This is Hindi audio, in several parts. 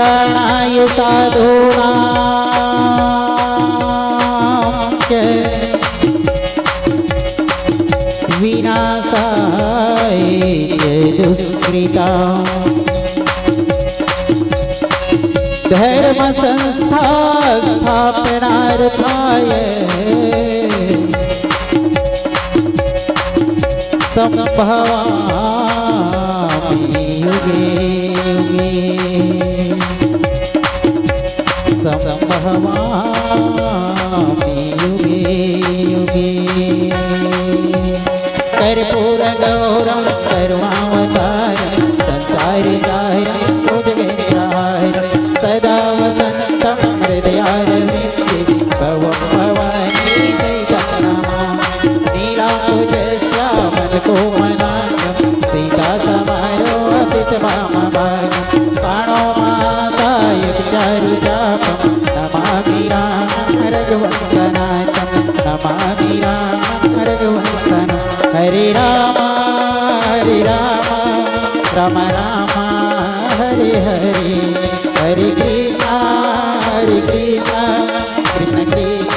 शरणाय साधूनां च विनाशाय च दुष्कृतां धर्म संस्था स्थापनार्थाय संभवामि युगे युगे संभवामि युगे युगे कर्पूरगौरं सर्वावतारं संसारसारं भुजगेन्द्रहारं सदा वसन्तं हृदयारविन्दे भवं भवानी चैतन्यनामामि नीलाम्बुजश्यामलकोमलाङ्गं सीतासमारोपितवामभागं प्राणोमादाय चारुचापं नमामि रामं रघुवंशनाथं नमामि रामं रघुवंशनाथं हरे राम राम राम हरे हरे हरे कृष्णा कृष्ण कृष्ण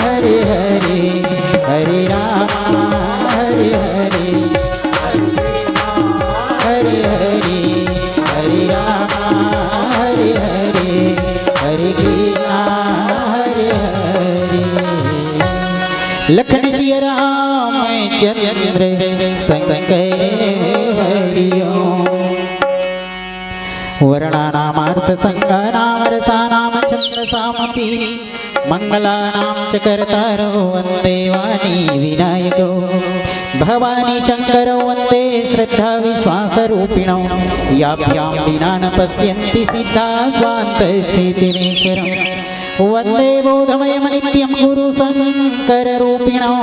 हरे हरे हरे राम हरे हरे हरे हरे हरे राम हरे हरे हरे कृष्ण हरे हरे लखन सिया राम चंद्र संकर हरिओ वर्णानामार्थ संगानाम रसानाम चंद्र सामपि मंगलानां च कर्तारो वन्दे वाणी विनायको भवानी शंकरो वन्दे श्रद्धा विश्वासरूपिणो याभ्यां विना न पश्यन्ति सिद्धा स्वान्तस्थितिमेश्वरम् वन्दे बोधमयमनित्यं गुरु शंकररूपिणो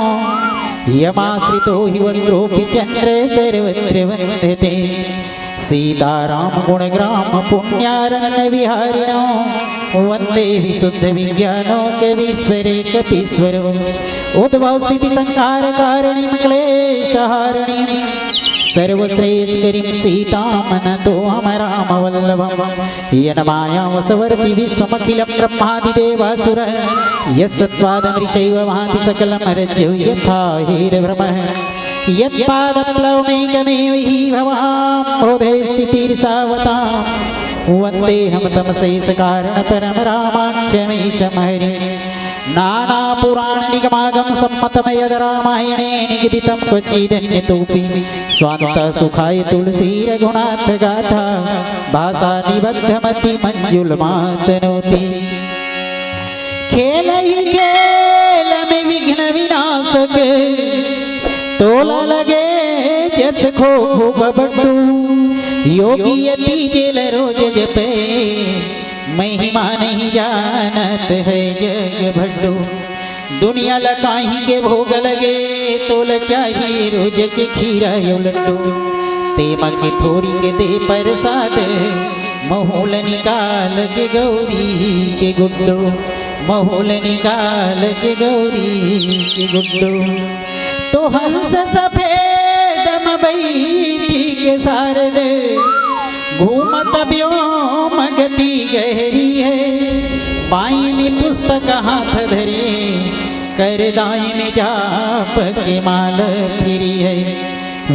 यमाश्रितो हि वन्द्रोऽपि चन्द्र सर्वत्र वन्दते सीताराम गुणग्राम पुण्यारण्य विहारिणो वन्दे विशुद्ध विज्ञानो कवीश्वरेकपीश्वरो उद्भव स्थिति संहार कारणीं क्लेशहारिणीं सर्वश्रेयस्करीं सीतां नतोऽहं रामवल्लभं येन मायावसवर्ति विश्वमखिलं ब्रह्मादिदेवासुर यस्सत्स्वादमृषैव वहाति सकलं रज्जौ यथा हेरभ्रमः यत्पादप्लवमेकमेव हि भवां बोधे स्थितिर्सावतां वन्देऽहं तमशेषकारणपरं रामाख्यमीशं हरिं नानापुराणनिगमागम सम्मतमयद रामायणे निगदितं क्वचिदन्यतोऽपि स्वान्तसुखाय तुलसीरघुनाथगाथा भासा निबद्धमति मञ्जुलमातनोति खेल ही खेल में विघ्न विनाशक तोला लगे जस खो बबड्डू योगी यति जेल रोज जपे महिमा नहीं जानत है जग भड्डू दुनिया लकाही के भोग लगे तोल चाहिए रोज के खीरा यो लड्डू तेमा के थोड़ी के दे प्रसाद महोल निकाल के गौरी के गुड्डू महोल निकाल के गौरी के गुड्डू तो हंस सफेद मबैठी के सारद घूमत व्योम गति गहरी है बाई में पुस्तक हाथ धरे कर दाई में जाप के माल फिरी है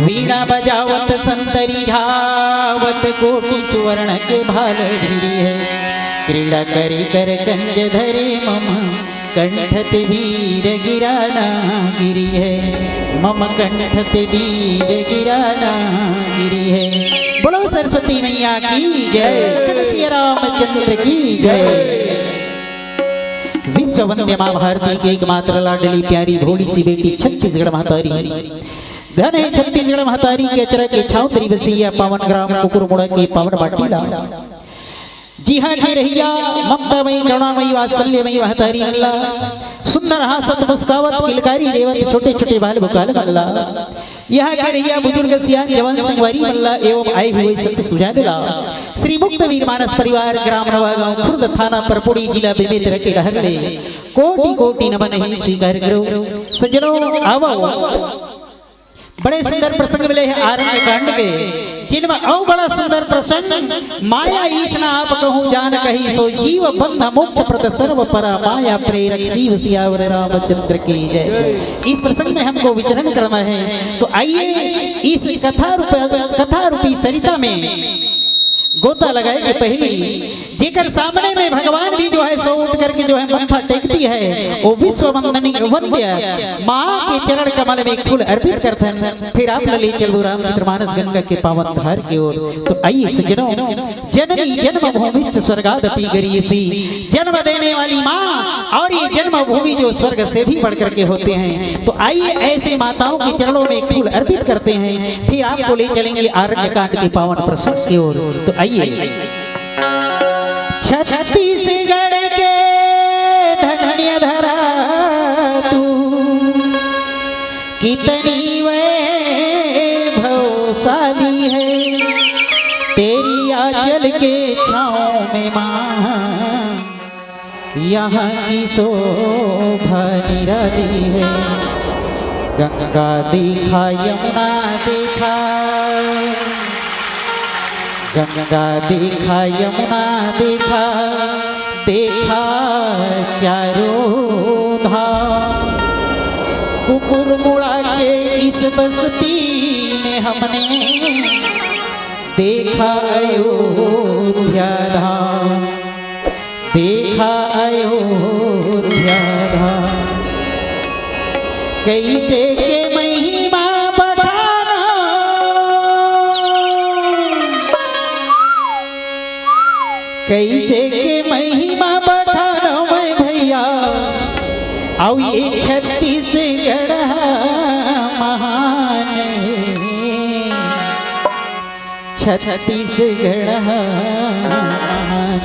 वीणा बजावत संतरी झावत कोटि सुवर्ण के भाल भिरी है क्रीड़ा करी कर कंज धरे मम कंठत वीर गिराना गिरी है मम कंठत वीर गिराना गिरी है बोलो सरस्वती मैया की जय सिया रामचंद्र की जय विश्व वंदे मां भारती की एकमात्र लाडली प्यारी भोली सी बेटी छत्तीसगढ़ महतारी धन है छत्तीसगढ़ महतारी के चरण के छाउतरी बसिया पावन ग्राम कुकुरमुड़ा के पावन बाटीला जी हाँ जी रहिया ममतामयी करुणामयी वात्सल्यमयी महतारी अल्लाह सुंदर हासत मुस्कावत किलकारी देवत छोटे छोटे बाल बुकाल अल्लाह यहाँ के रहिया बुजुर्ग सियान जवान संगवारी अल्लाह एवं आए हुए सत्य सुजानला श्री मुक्त वीर मानस परिवार ग्राम नवागांव खुर्द थाना परपुड़ी जिला बेमेतरा के डहरले कोटि कोटि नमन ही स्वीकार करो सज्जनों आओ बड़े सुंदर प्रसंग मिले हैं आरण्य कांड के जिनमें औ बड़ा सुंदर प्रसन्न माया ईशना आप कहूँ जान कही सो जीव बंध मोक्ष प्रद सर्व परा माया प्रेरक शिव सियावर रामचंद्र की जय। इस प्रसंग में हमको विचरण करना है, तो आइए इस कथा रूपी सरिता में गोता लगाए कि पहली जेकर सामने में भगवान भी जो है सो उठ करके जो है माथा टेकती है, वो विश्व वंदनी वंद्य माँ के चरण कमल में एक फूल अर्पित करते हैं। फिर आप ले चलो रामचरितमानस गंगा के पावन धार की ओर। तो आइए सज्जनों, जननी जन्मभूमि स्वर्गादपि गरीयसी, जन्म देने वाली माँ और ये जन्मभूमि जो स्वर्ग से भी बढ़ करके होते हैं। तो आइए ऐसे माताओं के चरणों में एक फूल अर्पित करते हैं, फिर आपको ले चलेंगे आरण्यकांड के पावन प्रसंग की ओर। तो आइए छत्तीसगढ़ के धन्य धरा तू, कितनी वैभवशाली है, तेरी आंचल के छाँव में माँ यहाँ की शोभा निराली है। गंगा देखा यमुना देखा, गंगा देखा यमुना देखा, देखा चारों धाम। कुकुर मुड़ा के इस बस्ती में हमने देखा अयोध्या धाम, देखा अयोध्या धाम। कैसे के महिमा बढ़ाना, कैसे के महिमा बढ़ाना मैं भैया, आओ ये छत्तीसगढ़ महान, छत्तीसगढ़ महान।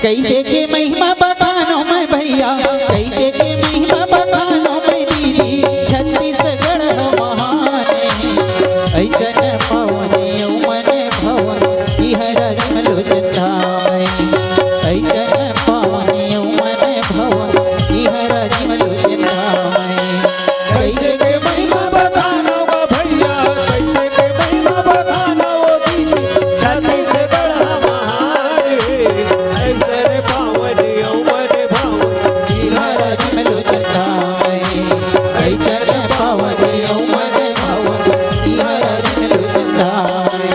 कैसे के महिमा बढ़ाना मैं भैया, कैसे के महिमा बढ़ाना मैं दीदी, छत्तीसगढ़ महान। ऐसा न पावन मन भवन हरा जमलो चंदामय, ऐसा न पावन मन भवन हरा जमलो चंदामय। कैसे के महिमा बढ़ाना भैया, कैसे के महिमा बढ़ाना वो दीदी, छत्तीसगढ़ महान। ऐसा न पावन मन भवन हरा जमलो चंदामय, ऐसा न पावन मन भवन हरा जमलो चंदामय।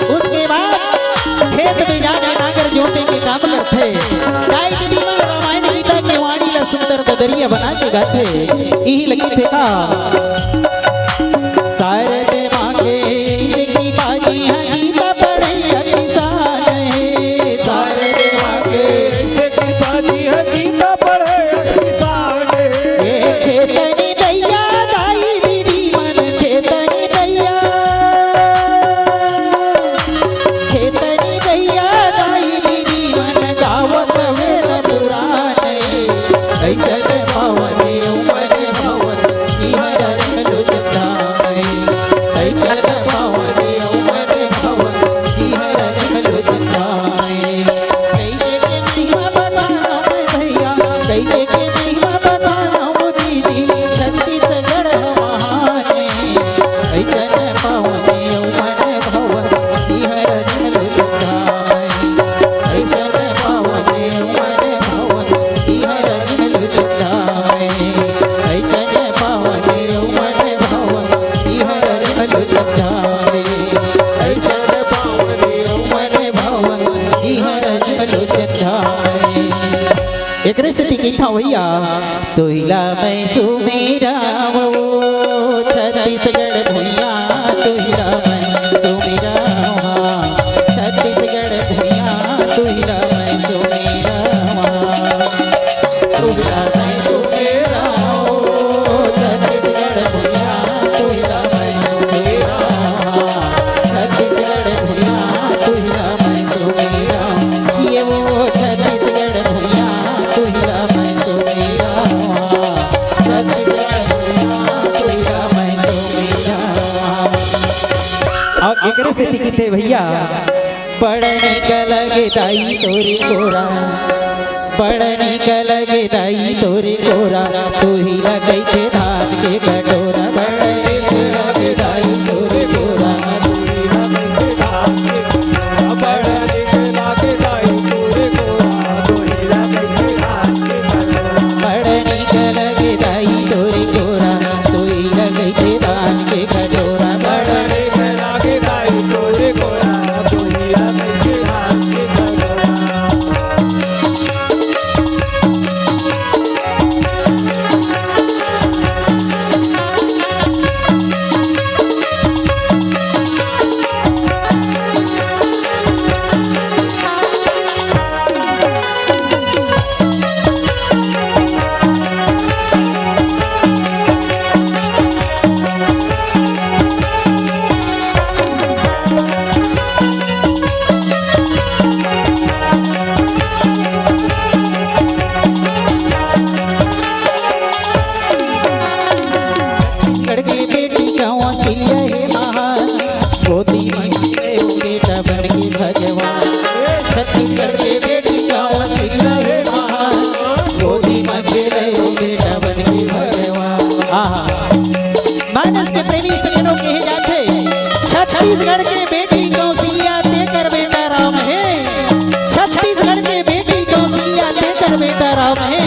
उसके बाद खेत में जाके नागर जोते के काम करते, गाय के दीवान रामायण गीता के वाणी ला सुंदर दरिया बना के गाते। यही लगी थे का सारे मांगे की बाजी है गीता पढ़े किसान, सारे मांगे की बाजी है गीता पढ़े किसान। खेतनी दैया गाई दीदी मन, खेतनी दैया, खेतनी दैया गाई दीदी मन, गावत वेद पुराण। ऐसा न पावन मन भवन हरा जमलो चंदामय, ऐसा न पावन मन भवन हरा जमलो चंदामय। कैसे के महिमा बताना मैं भैया, कैसे के महिमा बताना वो दीदी, छत्तीसगढ़ महान। ऐसा न पावन मन भवन हरा जमलो चंदामय, ऐसा न पावन मन भवन हरा जमलो चंदामय, ऐसा न पावन मन भवन हरा जमलो चंदामय, ऐसा न पावन मन भवन हरा जमलो चंदामय। एक रेसिपी की था भैया, तो हिला मैं सुमेरा वो छत्तीसगढ़ एकरे से लिखते भैया बड़ निकल गे दाई तोरे गोरा बड़ निकल गे दाई तोरे गोरा तू ही लगई थे धान के कटोरा बड़ निकल गे दाई तोरे गोरा छत्तीसगढ़ के बेटी कौशल्या तेकर बेटा राम है छत्तीसगढ़ के बेटी कौशल्या तेकर बेटा राम है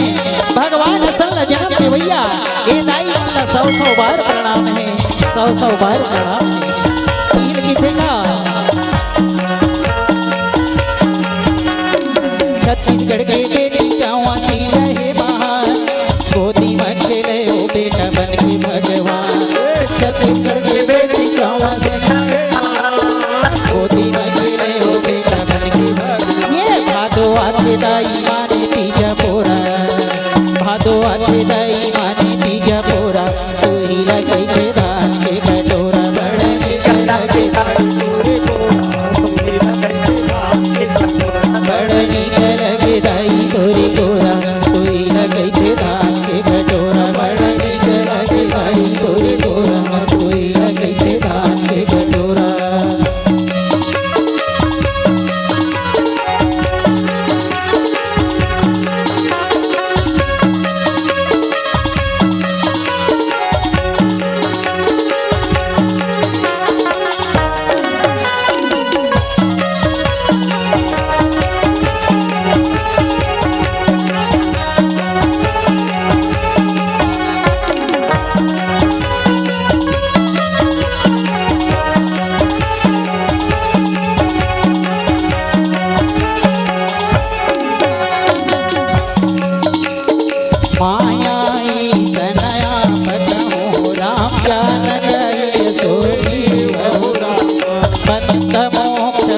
भगवान असल जन्म के भैया ये दाई का 100 बार प्रणाम है 100 बार प्रणाम है तीन किथेगा छत्तीसगढ़ के बेटी कौशल्या है महान गोदी में खेले ओ बेटा बन के भगवान छत्तीसगढ़ के बेटी कौशल्या दाई माने तीजा पोरा भादो आते दाई माने तीजा पोरा तू ही लगई थे धान के कटोरा बड़ निकल गे दाई तोरे गोरा तू ही लगई थे धान के कटोरा बड़ निकल गे दाई तोरे गोरा तू ही लगई थे धान के कटोरा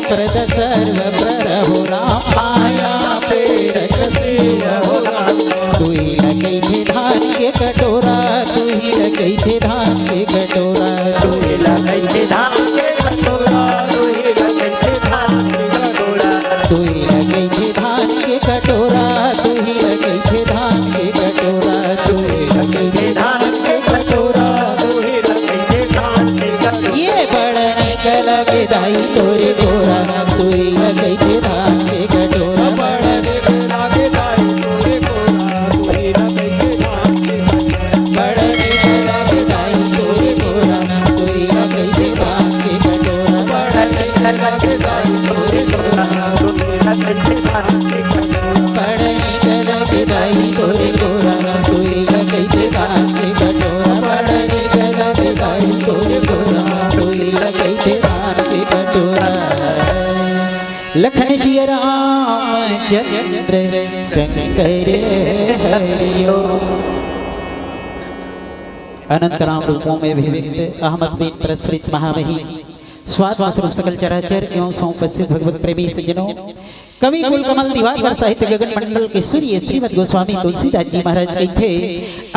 प्रद सर्व प्ररहो राम माया प्रेरक से रहो राम तू ही लगई थे धान के कटोरा तू ही लगई थे धान के कटोरा तू ही लगई थे धान के कटोरा तू ही लगई थे धान के कटोरा तू ही लगई थे धान के कटोरा तू ही लगई थे धान के कटोरा तू ही लगई थे धान के कटोरा तू ही लगई थे धान के कटोरा ये बड़ निकल गे दाई तोरे गोरा तू ही लगई थे धान के कटोरा बड़ निकल गे दाई तोरे गोरा तू ही लगई थे धान के बड़ निकल गे दाई तोरे गोरा तू ही लगई थे धान के कटोरा बड़ निकल गे दाई तोरे गोरा तू ही लगई थे धान के कटोरा बड़ निकल गे दाई तोरे गोरा तू ही लगई थे धान के कटोरा बड़ निकल गे दाई तोरे गोरा तू ही लगई थे धान के कटोरा लखन श्री रामचंद्र शंकर हरिओ अनंत राम रूपों में विविक्त अहमद बिन परस्परित महामही स्वाद स्वरूप सकल चराचर एवं सौपस्थित भगवत प्रेमी सज्जनों कवि कुलकमल दिवाकर साहित्य गगन मंडल के सूर्य श्रीमद गोस्वामी तुलसीदास जी महाराज के थे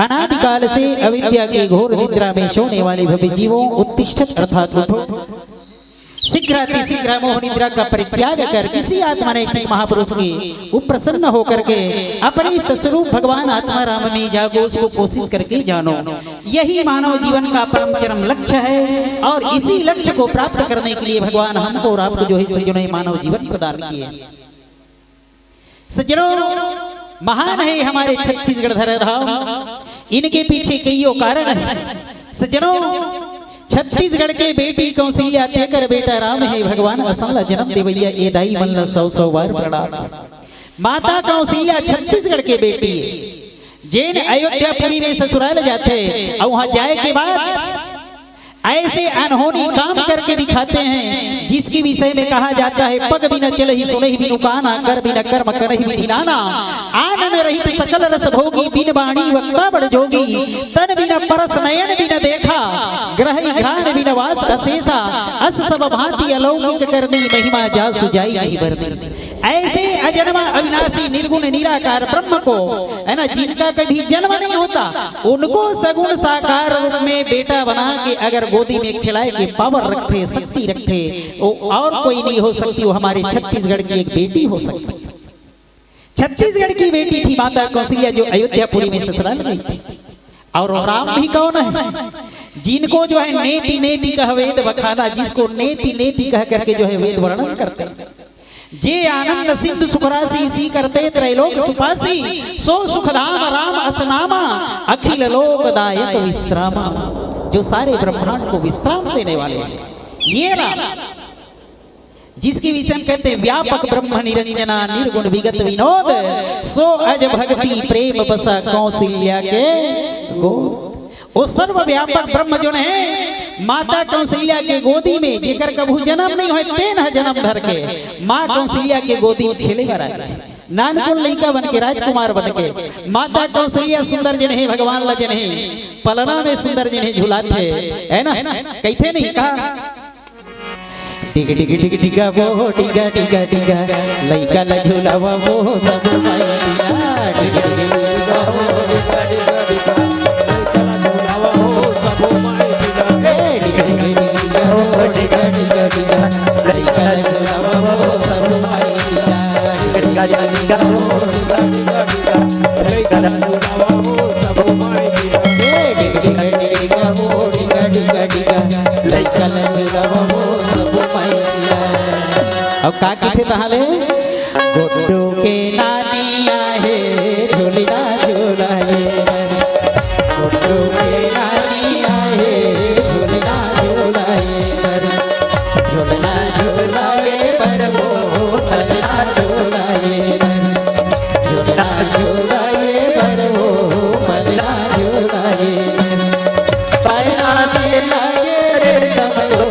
अनादिकाल से अविद्या के घोर निद्रा में सोने वाले भव्य जीवों उत्तिष्ठत अर्थात शीघ्र मोह निद्रा का परित्याग कर किसी आत्मनिष्ठ महापुरुष की प्रसन्न होकर के अपने स्वरूप भगवान आत्मा राम में जागो, उसको कोशिश करके जानो। यही मानव जीवन का परम चरम लक्ष्य है और इसी लक्ष्य को प्राप्त करने के लिए भगवान हमको और आपको जो है सज्जनों मानव जीवन प्रदान किए। सज्जनों, महान है हमारे छत्तीसगढ़ धराधाम, इनके पीछे कई कारण है। सज्जनों, छत्तीसगढ़ के बेटी कौशल्या तेकर बेटा राम है भगवान असला जन्म देवैया ए दाई मन ल 100 बार प्रणाम। माता कौशल्या छत्तीसगढ़ के बेटी जैन अयोध्यापुरी में ससुराल जाते और वहां जाए के बाद ऐसे अनहोनी काम करके दिखाते हैं जिसकी विषय में कहा जाता है पग बिना चल ही सुने ही बिनु काना, कर बिना कर्म कर ही विधिनाना, आनन रहित सकल रस भोगी, बिन बाणी वक्ता बड़ जोगी, तन बिना परस नयन बिना देखा, ग्रह घ्राण बिना वास अशेषा, अस सब भांति अलौकिक करनी, महिमा जा सुजाई नहीं बरनी। ऐसे अजन्मा अविनाशी निर्गुण निराकार ब्रह्म को है ना, जिनका कभी जन्म नहीं होता, उनको सगुण साकार रूप में बेटा बना के अगर गोदी में खिलाए के पावर रखे, शक्ति रखे, और कोई नहीं हो सकती, वो हमारे छत्तीसगढ़ की एक बेटी हो सकती। छत्तीसगढ़ की बेटी थी माता कौशल्या जो अयोध्यापुरी में ससुराल गई थी। और राम भी कौन है? जिनको जो है नेति नेति कह वेद बखाना, जिसको नेति नेति कह करके जो है वेद वर्णन करते हैं। जे आनंद सिद्ध सुखरासी सी करते त्रैलोक सुपासी, सो सुखधाम राम असनामा, अखिल लोक दायक विश्रामा, जो सारे ब्रह्मांड को विश्राम देने वाले हैं। ये राम जिसकी विषय कहते हैं व्यापक ब्रह्म निरंजना निर्गुण विगत विनोद, सो अज भक्ति प्रेम बसा कौशल्या के गोद। वो सर्वव्यापक ब्रह्म जो है माता कौशल्या के गोदी में, जेकर कभू जन्म नहीं हो तेन जन्म धर के माँ कौशल्या के गोदी में खेलेगा राजा, नानकुल लड़का बन के राजकुमार बन के। माता कौशल्या सुंदर जन है, भगवान ला जन है, पलना में सुंदर जन है झुलाते है ना, कहते नहीं कहा टिक टिक टिक टिका वो टिका टिका टिका लड़का ला झुलावा वो सब माया टिका टिक टिका वो टिका टिका टिका अब का कहते तहाले गोडो के नानी आहे झूलिना झूलाए, गोडो के नानी आहे झूलिना झूलाए, झूलना झूलाए पर वो फलना झूलाए, झूलना झूलाए पर वो फलना झूलाए, पैना में लगे रे समझो,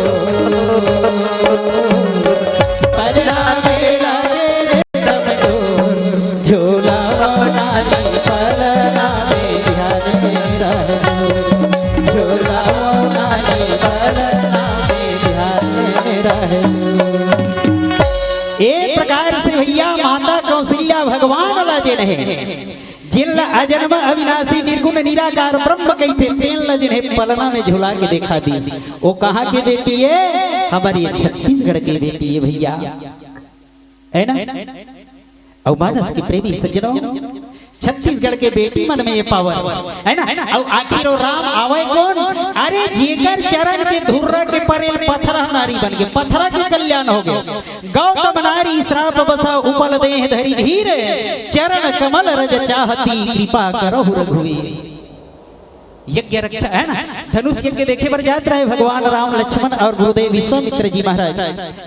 भगवान लाजन है जिन अजन्म अविनाशी निर्गुण निराकार ब्रह्म कहते तेन लजन है, पलना में झुला के दिखा दी। वो कहाँ की बेटी है? हमारी छत्तीसगढ़ की बेटी है भैया, है ना। और मानस की प्रेमी सज्जनों, छत्तीसगढ़ के बेटी मन में ये पावर है ना। और आखिर राम आवे कौन? अरे जेकर चरण के धुर्रा के परे पथरा नारी बन गए, पथरा के कल्याण हो गए। गौतम नारी श्राप बसा उपल देह धरी धीर, चरण कमल रज चाहती कृपा करो रघुवीर। यज्ञ रक्षा है ना, धनुष यज्ञ देखे पर जात रहे भगवान राम लक्ष्मण और गुरुदेव विश्वामित्र जी महाराज,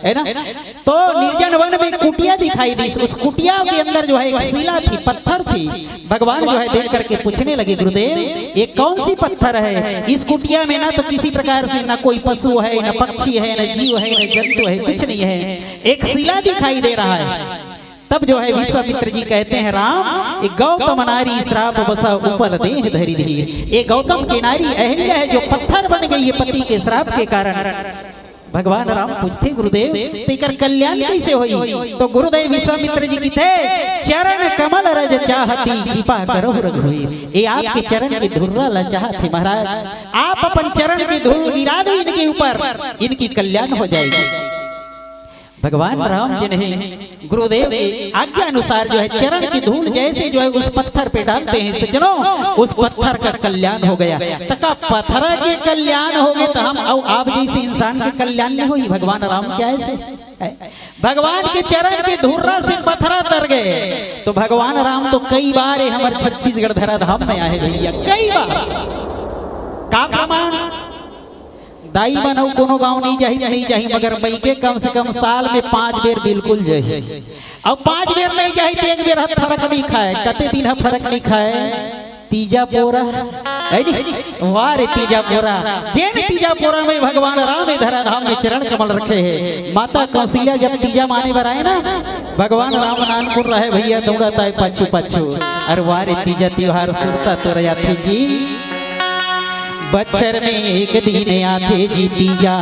है ना। तो निर्जन वन में कुटिया दिखाई दी, उस कुटिया के अंदर जो है एक शिला थी, पत्थर थी। भगवान जो है देख करके पूछने लगे गुरुदेव ये कौन सी पत्थर है? इस कुटिया में ना तो किसी प्रकार से ना कोई पशु है, न पक्षी है, न जीव है, न जंतु है, कुछ नहीं है, एक शिला दिखाई दे रहा है। तब जो है विश्वामित्र जी कहते हैं राम एक गौतम नारी श्राप बसा ऊपर देह धरी धीर, ये गौतम की नारी अहल्या है जो पत्थर बन गई है पति के श्राप के कारण। भगवान राम पूछते गुरुदेव तेकर कल्याण कैसे होई? तो गुरुदेव विश्वामित्र जी की थे चरण कमल रज चाहती कृपा करो रघुवीर, ये आपके चरण की धुर्रा ल चाहते महाराज, आप अपन चरण की धूल गिरा दो इनके ऊपर, इनकी कल्याण हो जाएगी। भगवान राम जी ने गुरुदेव की आज्ञा अनुसार जो है चरण की धूल जैसे जो है उस पत्थर पे डालते हैं सज्जनों, उस पत्थर का कल्याण हो गया। तका पत्थर के कल्याण हो गए तो हम और आप जैसे इंसान के कल्याण नहीं हुई। भगवान राम क्या ऐसे भगवान के चरण के धूर्रा से पत्थर तर गए। तो भगवान राम तो कई बार हमारे छत्तीसगढ़ धराधाम में आए भैया, कई बार का प्रमाण दाई बनऊ कोनो गांव नहीं जाही मगर मई के कम से कम साल में 5 बेर बिल्कुल जाही। अब 5 बेर नहीं जाही तो 1 बेर हथ फरक नहीं खाए। कते दिन हथ फरक नहीं खाए? तीजा पोरा वाह रे तीजा पोरा, जेन तीजा पोरा में भगवान राम धराधाम में चरण कमल रखे है। माता कौशल्या जब तीजा माने बर आए ना, भगवान राम नानपुर रहे भैया दौड़ता है पछू पछू। अरे वाह रे तीजा त्योहार सोचता तो रयाथे जी, बच्छर में एक दिन आते जी तीजा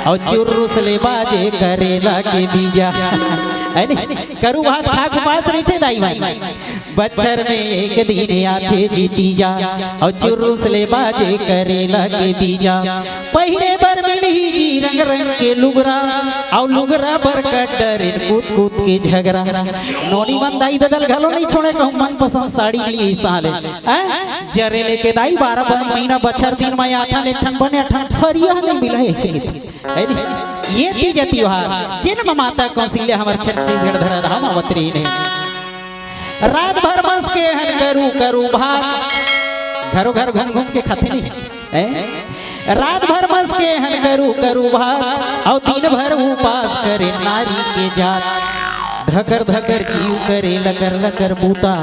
और चुर्रुस ले बाजे करेला के बीजा। करू भात खाक पास नहीं थे दाई भाई। बच्छर में एक दिन आते जी तीजा और चुर्रुस ले बाजे करेला के बीजा। पहले बर मिली जी रंग रंग के लुगरा और लुगरा पर कटरे कूद कूद के झगड़ा। नोनी मन दाई ददल घलो नहीं छोड़े कहूँ मन पसंद साड़ी लिए इस साले जरे लेके दाई 12 महीना बच्छर दिन में आठन एक ठन बने ठन फरिया नहीं मिला ऐसे। ये तीज त्योहार जिन माता कौशल्या हमारे छत्तीसगढ़ धराधाम अवतरी ने रात भर बस के हन करू करू भात घरों घर घूम घूम के खाते नहीं। रात भर बस के हन करू करू भात और दिन भर उपास करे नारी के जात। धकर धकर जीव करे लकर लकर बूता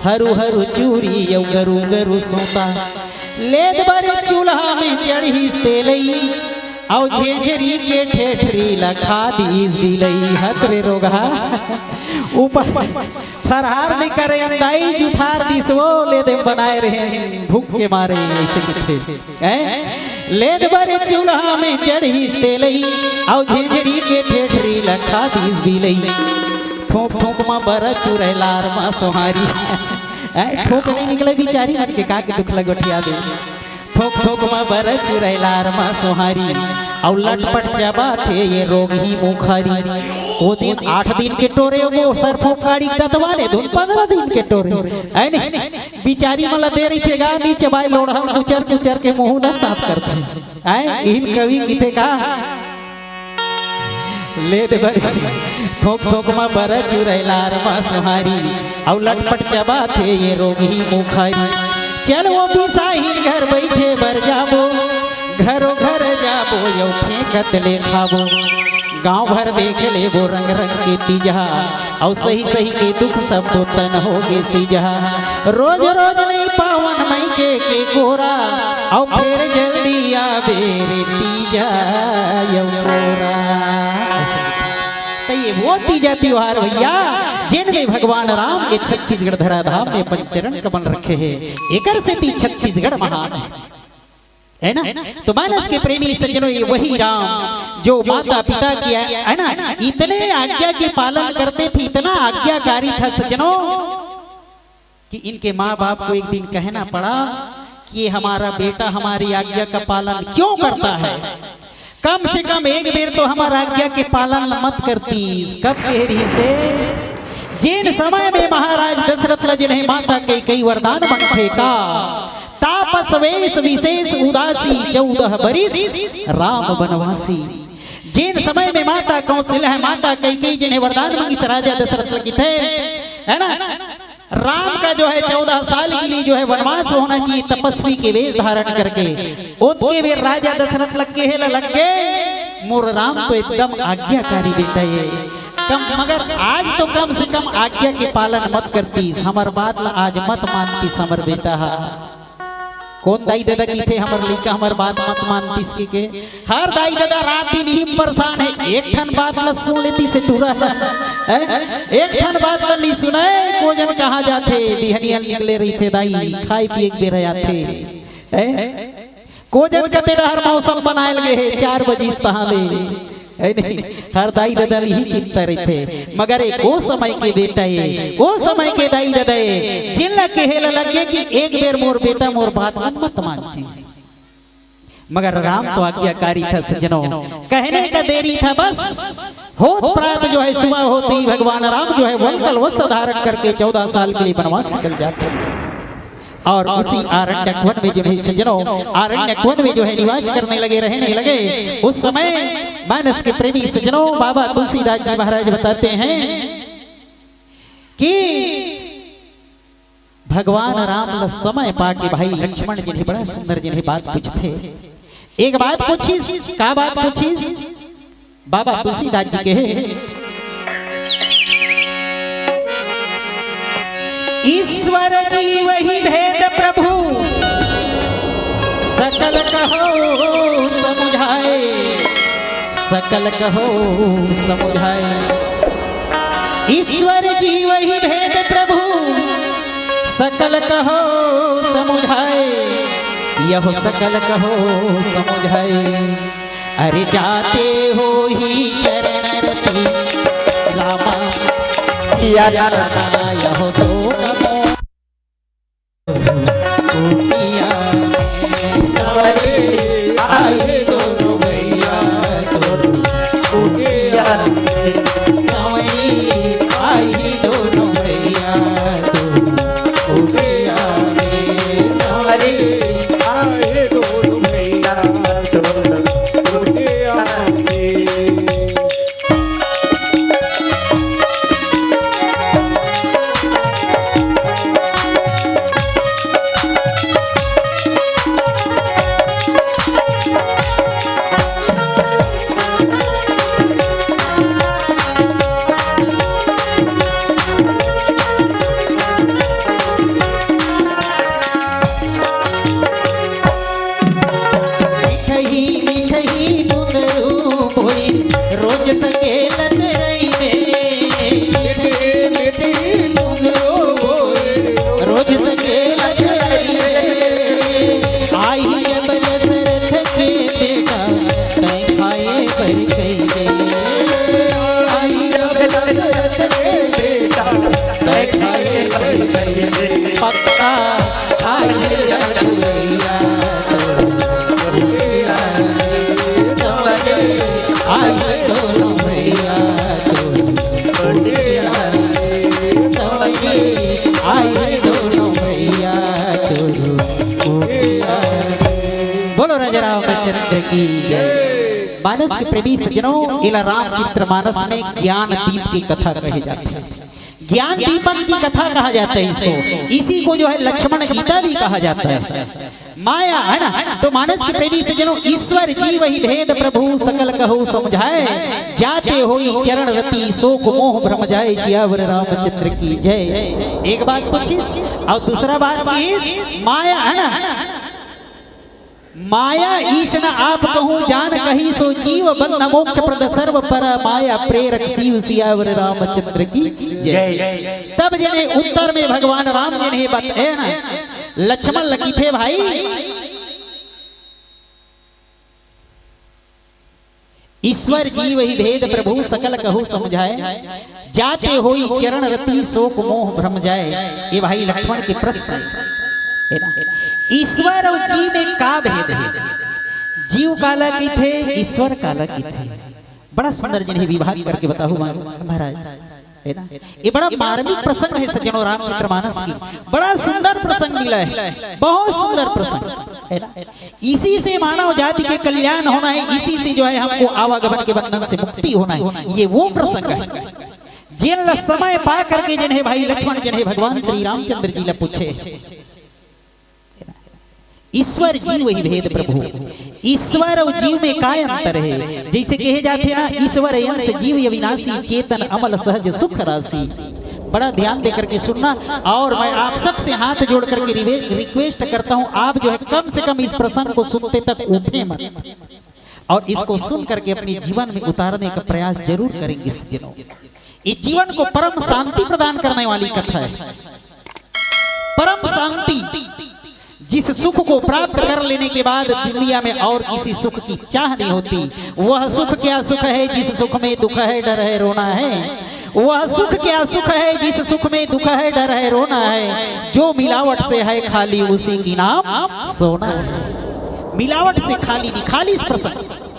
हरू हरू चूरी यौ गरु गरु सोता। लेद बरे चूल्हा में चढ़ी तेलई और झेझरी के ठेठरी लखा दीस बिलई। हतरे रोगा ऊपर फरहार नहीं करे अंदाई जुठार दिसवो ले दे बनाए रहे भूख के मारे ऐसे लेद बरे चूल्हा में चढ़ी तेलई और झेझरी के ठेठरी लखा दीस बिलई। ठोक ठोक मां बरा चुरैलार मां सोहारी ठोक नहीं निकले बिचारी मत के का के दुख लगोठिया दे। ठोक ठोक मां बरा चुरैलार मां सोहारी और लटपट चबा थे ये रोग ही मुखारी। वो दिन 8 दिन के टोरे वो सर फोकाड़ी दतवाले धुन 15 दिन के टोरे है नहीं बिचारी मला दे रही थे गा नीचे बाय लोड़ा कुचर कुचर के मुंह न साफ करते हैं। इन कवि किथे का ले दे ठोक ठोक मां बरा चुरैलार मां सोहारी और लटपट चबा थे ये रोग ही मुखारी। चल वो भी साहिल घर बैठे बर जाबो घरों घर जाबो यौ फेंकत ले खाबो। गांव भर देख ले वो रंग रंग के तीजा और सही सही के दुख सब तो तन हो गे सीजा। रोज रोज नहीं पावन मई के गोरा और फिर जल्दी आवे रे तीजा यौ गोरा। तो ये वो तीजा त्योहार भैया जिनमें भगवान राम के छत्तीसगढ़ धराधाम में पंचरण कमल रखे हैं। एकर से ती छत्तीसगढ़ महान है ना। तो मानस के प्रेमी सज्जनों ये वही राम जो माता पिता की है ना इतने आज्ञा के पालन करते थे, इतना आज्ञाकारी था सज्जनों कि इनके माँ बाप को एक दिन कहना पड़ा कि हमारा बेटा हमारी आज्ञा का पालन क्यों करता है, कम से कम एक बेर तो हमारा आज्ञा के पालन मत करती। कब कह रही से जिन समय में महाराज दशरथ जिन्हें माता के कई वरदान मंगे का तापस वेश विशेष उदासी 14 बरिस राम वनवासी। जिन समय में माता कौशल्या माता कई जिन्हें वरदान मंगी राजा दशरथ की थे है ना, राम का जो है 14 साल के लिए जो है वनवास होना चाहिए तपस्वी के वेश धारण करके। उनके वे राजा दशरथ लग के मोर राम तो एकदम आज्ञाकारी बेटा है कम, मगर आज तो कम से कम आज्ञा के पालन मत करती, हमर बात आज मत मानती समर बेटा। कौन दाई दादा की थे हमर लइका हमर बात मत मानती के हर दाई दादा रात दिन ही परेशान है। एक ठन बात ल सुन लेती से टूरा एक ठन बात ल नहीं सुने को जन कहाँ जाते बिहनिया निकले रही थे दाई खाई पिए के बेर आते को जन कते हर मौसम बनाए लगे 4 बजे तहाले नहीं हर दाई दादा ही चिंता रहते। मगर एक वो समय के बेटा है वो समय के दाई दादा जिन के हेला लगे कि एक बेर मोर बेटा मोर बात मत मानती मगर राम तो आज्ञाकारी था सज्जनों, कहने का देरी था बस। होत प्रात जो है सुबह होते ही भगवान राम जो है वंकल वस्त्र धारण करके 14 साल के लिए वनवास निकल जाते हैं। और उसी आरण्यक वन में जो है सज्जनों, आरण्यक वन में जो है निवास करने लगे, रहने लगे। उस समय मानस के प्रेमी सज्जनों बाबा तुलसीदास जी महाराज बताते हैं कि भगवान राम ल समय पाके भाई लक्ष्मण जिन्हें बड़ा सुंदर जिन्हें बात पूछते, एक बात पूछी, का बात पूछी? बाबा तुलसीदास जी के ईश्वर जी वही भेद प्रभु सकल कहो समुझाए, सकल कहो समुझाए। ईश्वर जी वही भेद प्रभु सकल कहो समुझाए, यह सकल कहो समुझाए। अरे जाते हो ही चरण रति रामा किया जाना यह तो आए दोनों भैया आई दोनों भैया आए दोनों भैया बोलो राजा रामचंद्र की जय। मानस के प्रेमी सज्जनों, इला रामचरित्र मानस में ज्ञान दीप की कथा कही जाती है, ज्ञान दीपक की कथा कहा जाता है इसको। इसी को जो है लक्ष्मण गीता भी कहा जाता है। माया है ना, तो मानस के प्रेमी सज्जनों, ईश्वर जी वही भेद प्रभु सकल कहो समझाए, जाते होई चरण रति शोक मोह भ्रम जाए, सियावर रामचंद्र की जय। एक बात पूछी और दूसरा बात की माया है ना, माया ईशन आप कहूँ जान कही सो जीव बंध मोक्ष प्रद सर्व पर माया प्रेरक शिव सियावर रामचंद्र की जय। तब जने उत्तर में भगवान राम ने बताया ना, लक्ष्मण लकी थे भाई, ईश्वर जी वही भेद प्रभु सकल कहू समझाए, जाते होई चरण रति शोक मोह भ्रम जाए। ये भाई लक्ष्मण के प्रश्न है ना, ईश्वर और जीव में का भेद है? जीव काला की थे, ईश्वर काला की थे। बड़ा सुंदर जिन्हें विभाग करके बताओ महाराज, है ना। ये बड़ा मार्मिक प्रसंग है सज्जनों रामचरित्र मानस की, बड़ा सुंदर प्रसंग मिला है, बहुत सुंदर प्रसंग है ना। इसी से मानव जाति के कल्याण होना है, इसी से जो है हमको आवागमन के बंधन से मुक्ति होना है। ये वो प्रसंग है जिन समय पा करके जिन्हें भाई लक्ष्मण जिन्हें भगवान श्री रामचंद्र जी ने पूछे, ईश्वर जीव वही भेद प्रभु, ईश्वर और जीव में काय अंतर है? जैसे कहे जाते ना, ईश्वर अंश जीव अविनाशी चेतन अमल सहज सुख राशि। बड़ा ध्यान देकर के सुनना, और मैं आप सबसे हाथ जोड़ करके रिक्वेस्ट करता हूं, आप जो है कम से कम इस प्रसंग को सुनते तक उठे मत, और इसको सुन करके अपने जीवन में उतारने का प्रयास जरूर करेंगे। इस जीवन को परम शांति प्रदान करने वाली कथा है। परम शांति, जिस सुख को प्राप्त कर लेने के बाद दुनिया में और किसी सुख की चाह नहीं होती। वह सुख क्या सुख है जिस सुख में दुख है डर है रोना है। वह सुख क्या सुख है जिस सुख में दुख है डर है रोना है। जो मिलावट से है खाली उसी की नाम सोना है। मिलावट से खाली नहीं, खालिश प्रसन्न।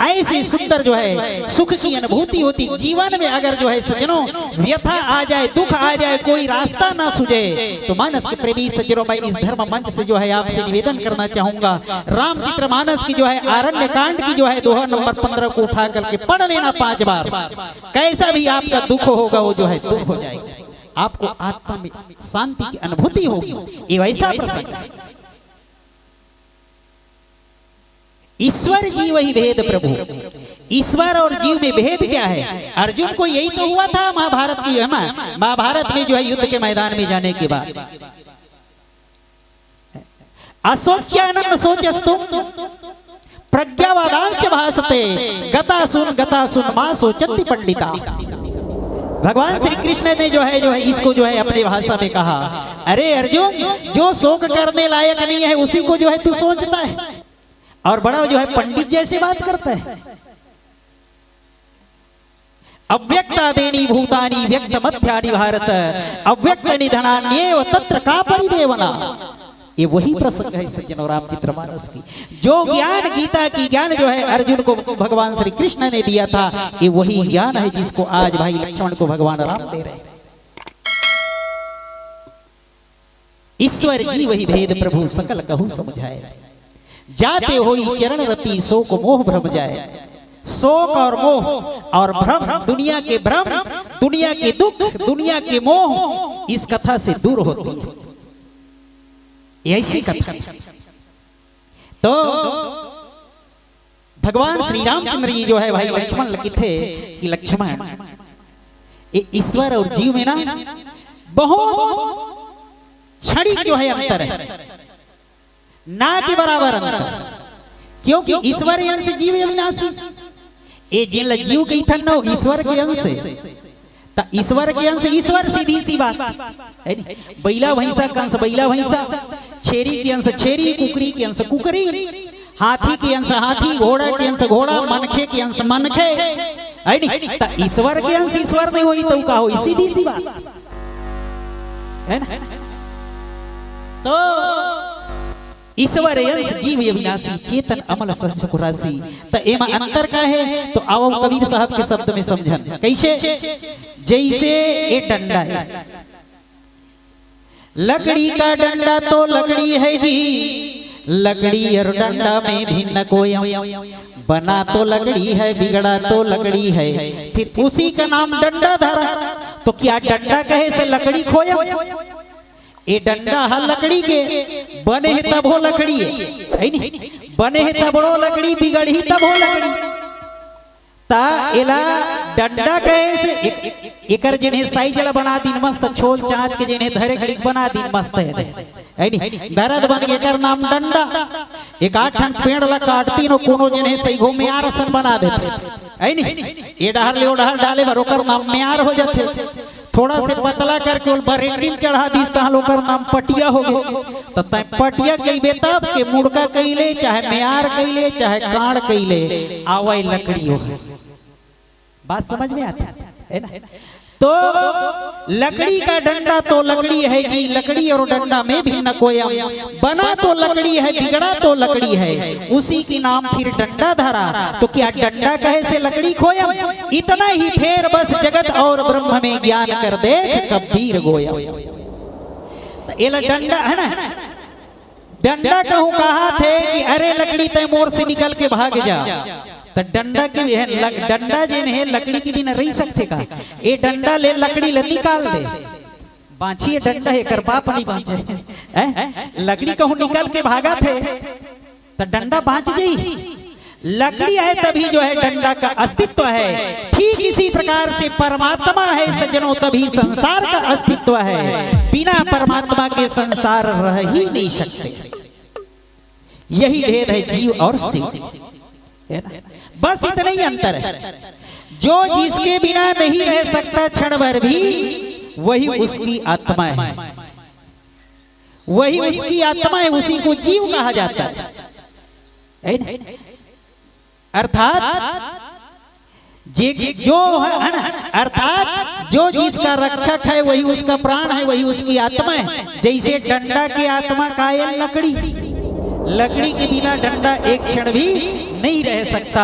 ऐसे सुंदर जो है सुख की अनुभूति होती जीवन में। अगर जो है सज्जनों व्यथा आ जाए, दुख आ जाए, कोई रास्ता ना सूझे, तो मानस के प्रेमी सज्जनों, मैं इस धर्म मंच से जो है आपसे निवेदन करना चाहूंगा, रामचरित्र मानस की जो है आरण्य कांड की जो है दोहा नंबर 15 को उठा करके पढ़ लेना 5 बार। कैसा भी आपका दुख होगा वो जो है दूर हो जाएगा, आपको आत्मा में शांति की अनुभूति होगी। ये वैसा प्रसंग। ईश्वर जीव ही भेद प्रभु। ईश्वर और जीव में भेद क्या है? अर्जुन को यही तो हुआ था महाभारत की, महाभारत में जो है युद्ध के मैदान में जाने के बाद। असोच्यानंद सोचस्तु प्रज्ञावादांश्च भासते गता सुन मां सोचन्ति पंडिता। भगवान श्री कृष्ण ने जो है इसको जो है अपनी भाषा में कहा, अरे अर्जुन, जो शोक करने लायक नहीं है उसी को जो है तू सोचता है, और बड़ा जो है पंडित जैसे बात करता है। अव्यक्तादेनि भूतानि व्यक्त मध्यानि भारत अव्यक्त निधनान्येव तत्र का परिदेवना। ये वही प्रसंग है सज्जनों रामचरित्र मानस की। जो ज्ञान गीता की ज्ञान जो है अर्जुन को भगवान श्री कृष्ण ने दिया था, ये वही ज्ञान है जिसको आज भाई लक्ष्मण को भगवान राम दे रहे हैं। ईश्वर जी वही भेद प्रभु सकल कहू समझाए, जाते होई चरण रति शोक मोह भ्रम जाए। शोक और मोह और भ्रम, दुनिया के भ्रम, दुनिया के दुख, दुनिया के मोह इस कथा से दूर होती है। ऐसी कथा तो भगवान श्री रामचंद्र जी जो है भाई लक्ष्मण लिखे कि लक्ष्मण, ईश्वर और जीव में ना बहुत क्षणिक जो है अंतर है, ना के बराबर अंतर। क्योंकि ईश्वर अंश जीव अविनाशी। ये जिन जीव के थन न ईश्वर के अंश ता ईश्वर के अंश ईश्वर, सीधी सी बात है। बैला भैंसा का अंश बैला भैंसा, छेरी के अंश छेरी, कुकरी के अंश कुकरी, हाथी के अंश हाथी, घोड़ा के अंश घोड़ा, मनखे के अंश मनखे, है नहीं। ता ईश्वर के अंश ईश्वर नहीं हुई तो का हो, सीधी सी बात है ना। तो ईश्वर अंश जीव अविनाशी चेतन अमल सचुरासी। तो एमा अंतर का है तो आओ कबीर साहब के शब्द में समझन। कैसे? जैसे ये डंडा है, लकड़ी का डंडा तो लकड़ी है जी, लकड़ी और डंडा में भिन्न कोई, बना तो लकड़ी है बिगड़ा तो लकड़ी है, फिर उसी का नाम डंडा धरा। तो क्या डंडा कहे से लकड़ी खोया? ये डंडा हल लकड़ी के बने है तब हो लकड़ी है नहीं, बने है तब हो लकड़ी, बिगड़ी तब हो लकड़ी। ता एला डंडा कहे से एकर जिन्हें साइज ला बना दिन मस्त, छोल चाँच के जिन्हें धरे घड़ी बना दिन मस्त है नहीं। दर्द बन के कर नाम डंडा। एक 8 पेड़ ला काटती नो कोनो जिन्हें सही घो में आरसन बना देते है नहीं। ये डहर ले डहर डाले बरोकर नाम में आर हो जाते। थोड़ा से पतला करके बरेंडिम चढ़ा दी लोकर नाम पटिया हो गए। तब पटिया कईबे तब के मुड़का कईले, चाहे म्यार कईले, चाहे कांड कईले, आवे लकड़ी हो। बात समझ में आती है ना। तो लकड़ी का डंडा तो लकड़ी है जी, लकड़ी और डंडा में भी न कोया, बना तो लकड़ी है बिगड़ा तो लकड़ी है, उसी की नाम फिर डंडा धरा। तो क्या डंडा कहे से लकड़ी खोया? इतना ही फेर बस जगत और ब्रह्म में ज्ञान कर दे कबीर गोया। एला डंडा है ना, डंडा कहूं कहा थे कि अरे लकड़ी तय मोर से निकल के भाग जा। तो डंडा के भी है, डंडा जिन है लकड़ी की भी न रही सकते का। ये डंडा ले लकड़ी ले निकाल दे, बांछी डंडा है कर बाप नहीं बांचे। लकड़ी कहूं निकल के भागा थे तो डंडा बांच गई। लकड़ी है तभी जो है डंडा का अस्तित्व है। ठीक इसी प्रकार से परमात्मा है सज्जनों, तभी संसार का अस्तित्व है। बिना परमात्मा के संसार रह ही नहीं सकते। यही भेद है जीव और शिव, बस इतना ही अंतर है। जो जिसके बिना नहीं रह सकता क्षण भर भी, वही उसकी आत्मा है, वही उसकी आत्मा है, उसी को जीव कहा जाता है। अर्थात जो है ना, अर्थात जो जिसका रक्षक है वही उसका प्राण है, वही उसकी आत्मा है। जैसे डंडा की आत्मा कायल लकड़ी, लकड़ी के बिना डंडा एक क्षण भी नहीं रह सकता।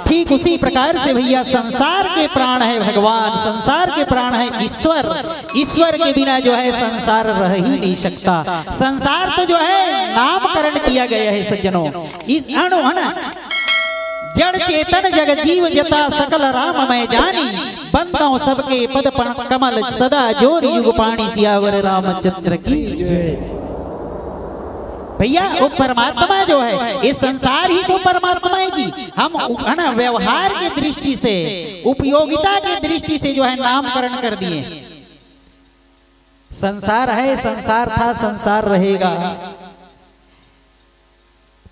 ठीक उसी प्रकार से भैया संसार के प्राण है भगवान, संसार के प्राण है ईश्वर। ईश्वर के बिना जो है संसार रह ही नहीं सकता। संसार तो जो है नामकरण किया गया है सज्जनों। इस अणु है ना, जड़ चेतन जग जीव जता सकल राम मैं जानी, बंदों सबके पद कमल सदा जोर युग पाणी सियावर रामचंद्र की जय। भैया वो परमात्मा जो है, ये संसार ही तो परमात्मा है जी। हम है ना व्यवहार की दृष्टि से, उपयोगिता की दृष्टि से जो है नामकरण कर दिए। संसार है, संसार था, संसार रहेगा।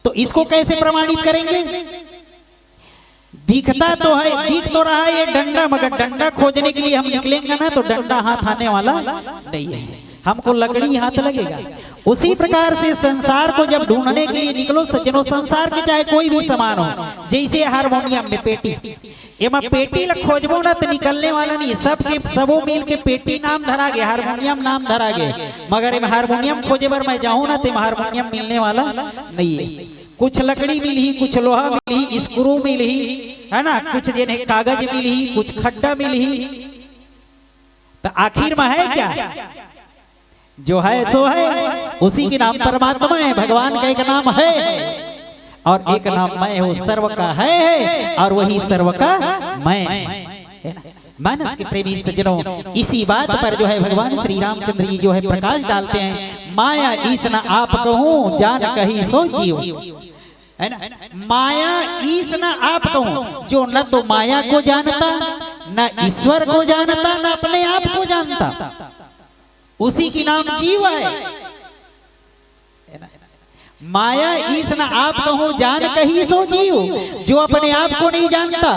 तो इसको कैसे प्रमाणित करेंगे? दिखता तो है, दिख तो रहा है ये डंडा, मगर डंडा खोजने के लिए हम निकलेंगे ना तो डंडा हाथ आने वाला नहीं है, हमको लकड़ी हाथ लगेगा। उसी प्रकार से संसार को जब ढूंढने के लिए निकलो सज्जनों, संसार के चाहे कोई भी सामान हो, जैसे हारमोनियम में पेटी, एमा पेटी ल खोजबो ना तो निकलने वाला नहीं। सबके सबो मिल के पेटी नाम धरा गए, हारमोनियम नाम धरा गए, मगर एम हारमोनियम खोजे बर मैं जाऊं ना तो हारमोनियम मिलने वाला नहीं है। कुछ लकड़ी मिली, कुछ लोहा मिली, स्क्रू मिली, है ना, कुछ जेने कागज मिली, कुछ खड्डा मिली, तो आखिर में है क्या? जो है सो है, उसी के नाम परमात्मा है। भगवान का एक नाम है और एक नाम मैं हूँ, सर्व का है और वही सर्व का मैं। मानस के प्रेमी सज्जनों, इसी बात पर जो है भगवान श्री रामचंद्र जी जो है प्रकाश डालते हैं। माया ईश न आप कहूँ जान कही सो जीव, है ना। माया ईश न आप कहूँ, जो न तो माया को जानता, न ईश्वर को जानता, न अपने आप को जानता, उसी की नाम जीव है। माया ईश न आप कहूँ जान कही सो जीव, जो अपने आप को नहीं जानता,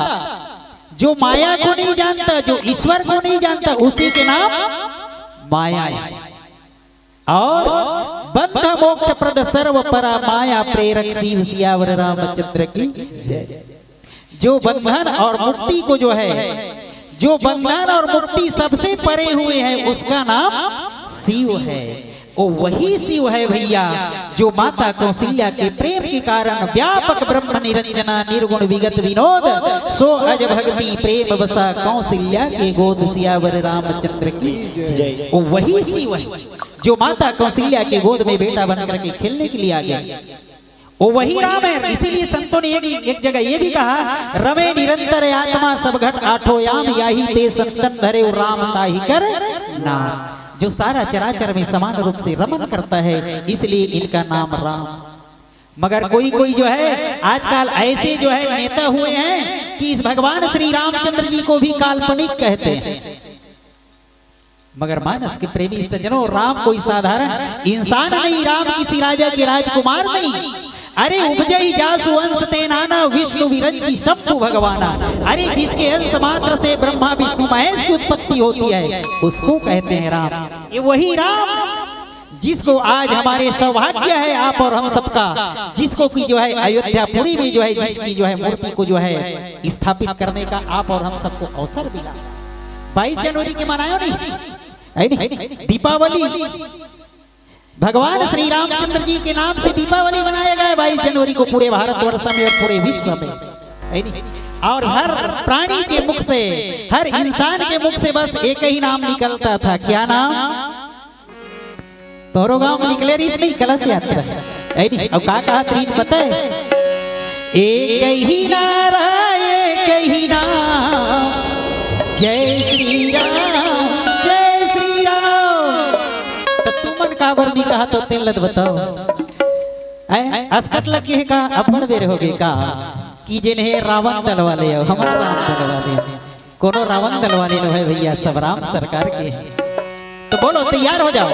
जो माया को नहीं जानता, जो ईश्वर को नहीं जानता, उसी के नाम माया है। और बंध मोक्ष प्रद सर्व परा माया प्रेरक शिव सियावर रामचंद्र की जय। जो बंधन और मुक्ति को जो है, जो बंधन और मुक्ति सबसे परे हुए हैं, उसका नाम शिव है। वो वही शिव है भैया जो माता कौशल्या के प्रेम के कारण व्यापक ब्रह्म निरंजना निर्गुण विगत विनोद सो अज भक्ति प्रेम बसा कौशल्या के गोद सियावर रामचंद्र की जय। वो वही शिव है जो माता कौशल्या के गोद में बेटा बनकर के खेलने के लिए आ गया। वो वही राम है। इसीलिए संतों ने एक जगह ये भी कहा, रमे निरंतर आत्मा सब घट आठो याम, याही ते संतन धरे राम ताही कर नाम। जो सारा चराचर में समान रूप से रमन करता है, इसलिए इनका नाम राम। मगर कोई कोई जो है आजकल ऐसे जो है नेता हुए हैं कि इस भगवान श्री रामचंद्र जी को भी काल्पनिक कहते हैं। मगर मानस के प्रेमी सज्जनों, राम कोई साधारण इंसान नहीं, राम किसी राजा के राजकुमार नहीं। अरे उपजई जासु अंश ते नाना विष्णु विरंची शंभु भगवाना। अरे जिसके अंश मात्र से ब्रह्मा विष्णु महेश की उत्पत्ति होती है, उसको कहते हैं राम। ये वही राम जिसको आज हमारे सौभाग्य है आप और हम सबका, जिसको की जो है अयोध्यापुरी में जो है जिसकी जो है मूर्ति को जो है स्थापित करने का आप और हम सबको अवसर मिला। 22 जनवरी के मनायो नहीं, दीपावली भगवान श्री रामचंद्र जी के नाम से दीपावली मनाया गया 22 जनवरी को पूरे भारतवर्ष में और पूरे विश्व में। और हर प्राणी के मुख से, हर इंसान के मुख से बस एक ही नाम निकलता था। क्या नाम? तोरो गांव में निकले रही नहीं, कलश यात्रा है। अब का कहा त्रीन पता है, एक ही नारा एक ही नाम, जय श्री राम जय श्री राम। तो तुमन काबर नहीं कहा तो तेल लद बताओ, अस्कस लग के का अपन बेर हो गए का कि जिन्हें रावण दल वाले हो, हमारा राम दल वाले कोनो रावण दल वाले नो है भैया, सब राम सरकार के हैं। तो बोलो तैयार हो जाओ,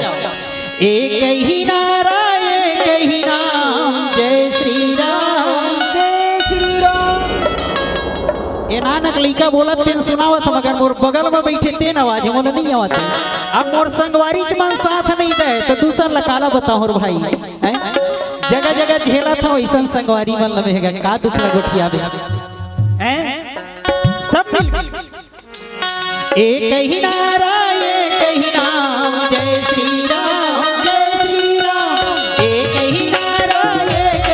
एक ही नारा एक ही नाम, जय श्री राम जय श्री राम। ये नानक लइका बोलत तेन सुनावत, मगर मोर बगल में बैठे तेन आवाज मोल नहीं आवत। अब मोर संगवारी च मन साथ नहीं दे तो दूसरा लकाला बताओ रे भाई, जगह जगह झेला था वैसा संगवारी मन लमेगा का दुख लगोठिया हैं सब मिल। एक ही नारा एक ही नाम, जय श्री राम जय श्री राम। एक ही नारा एक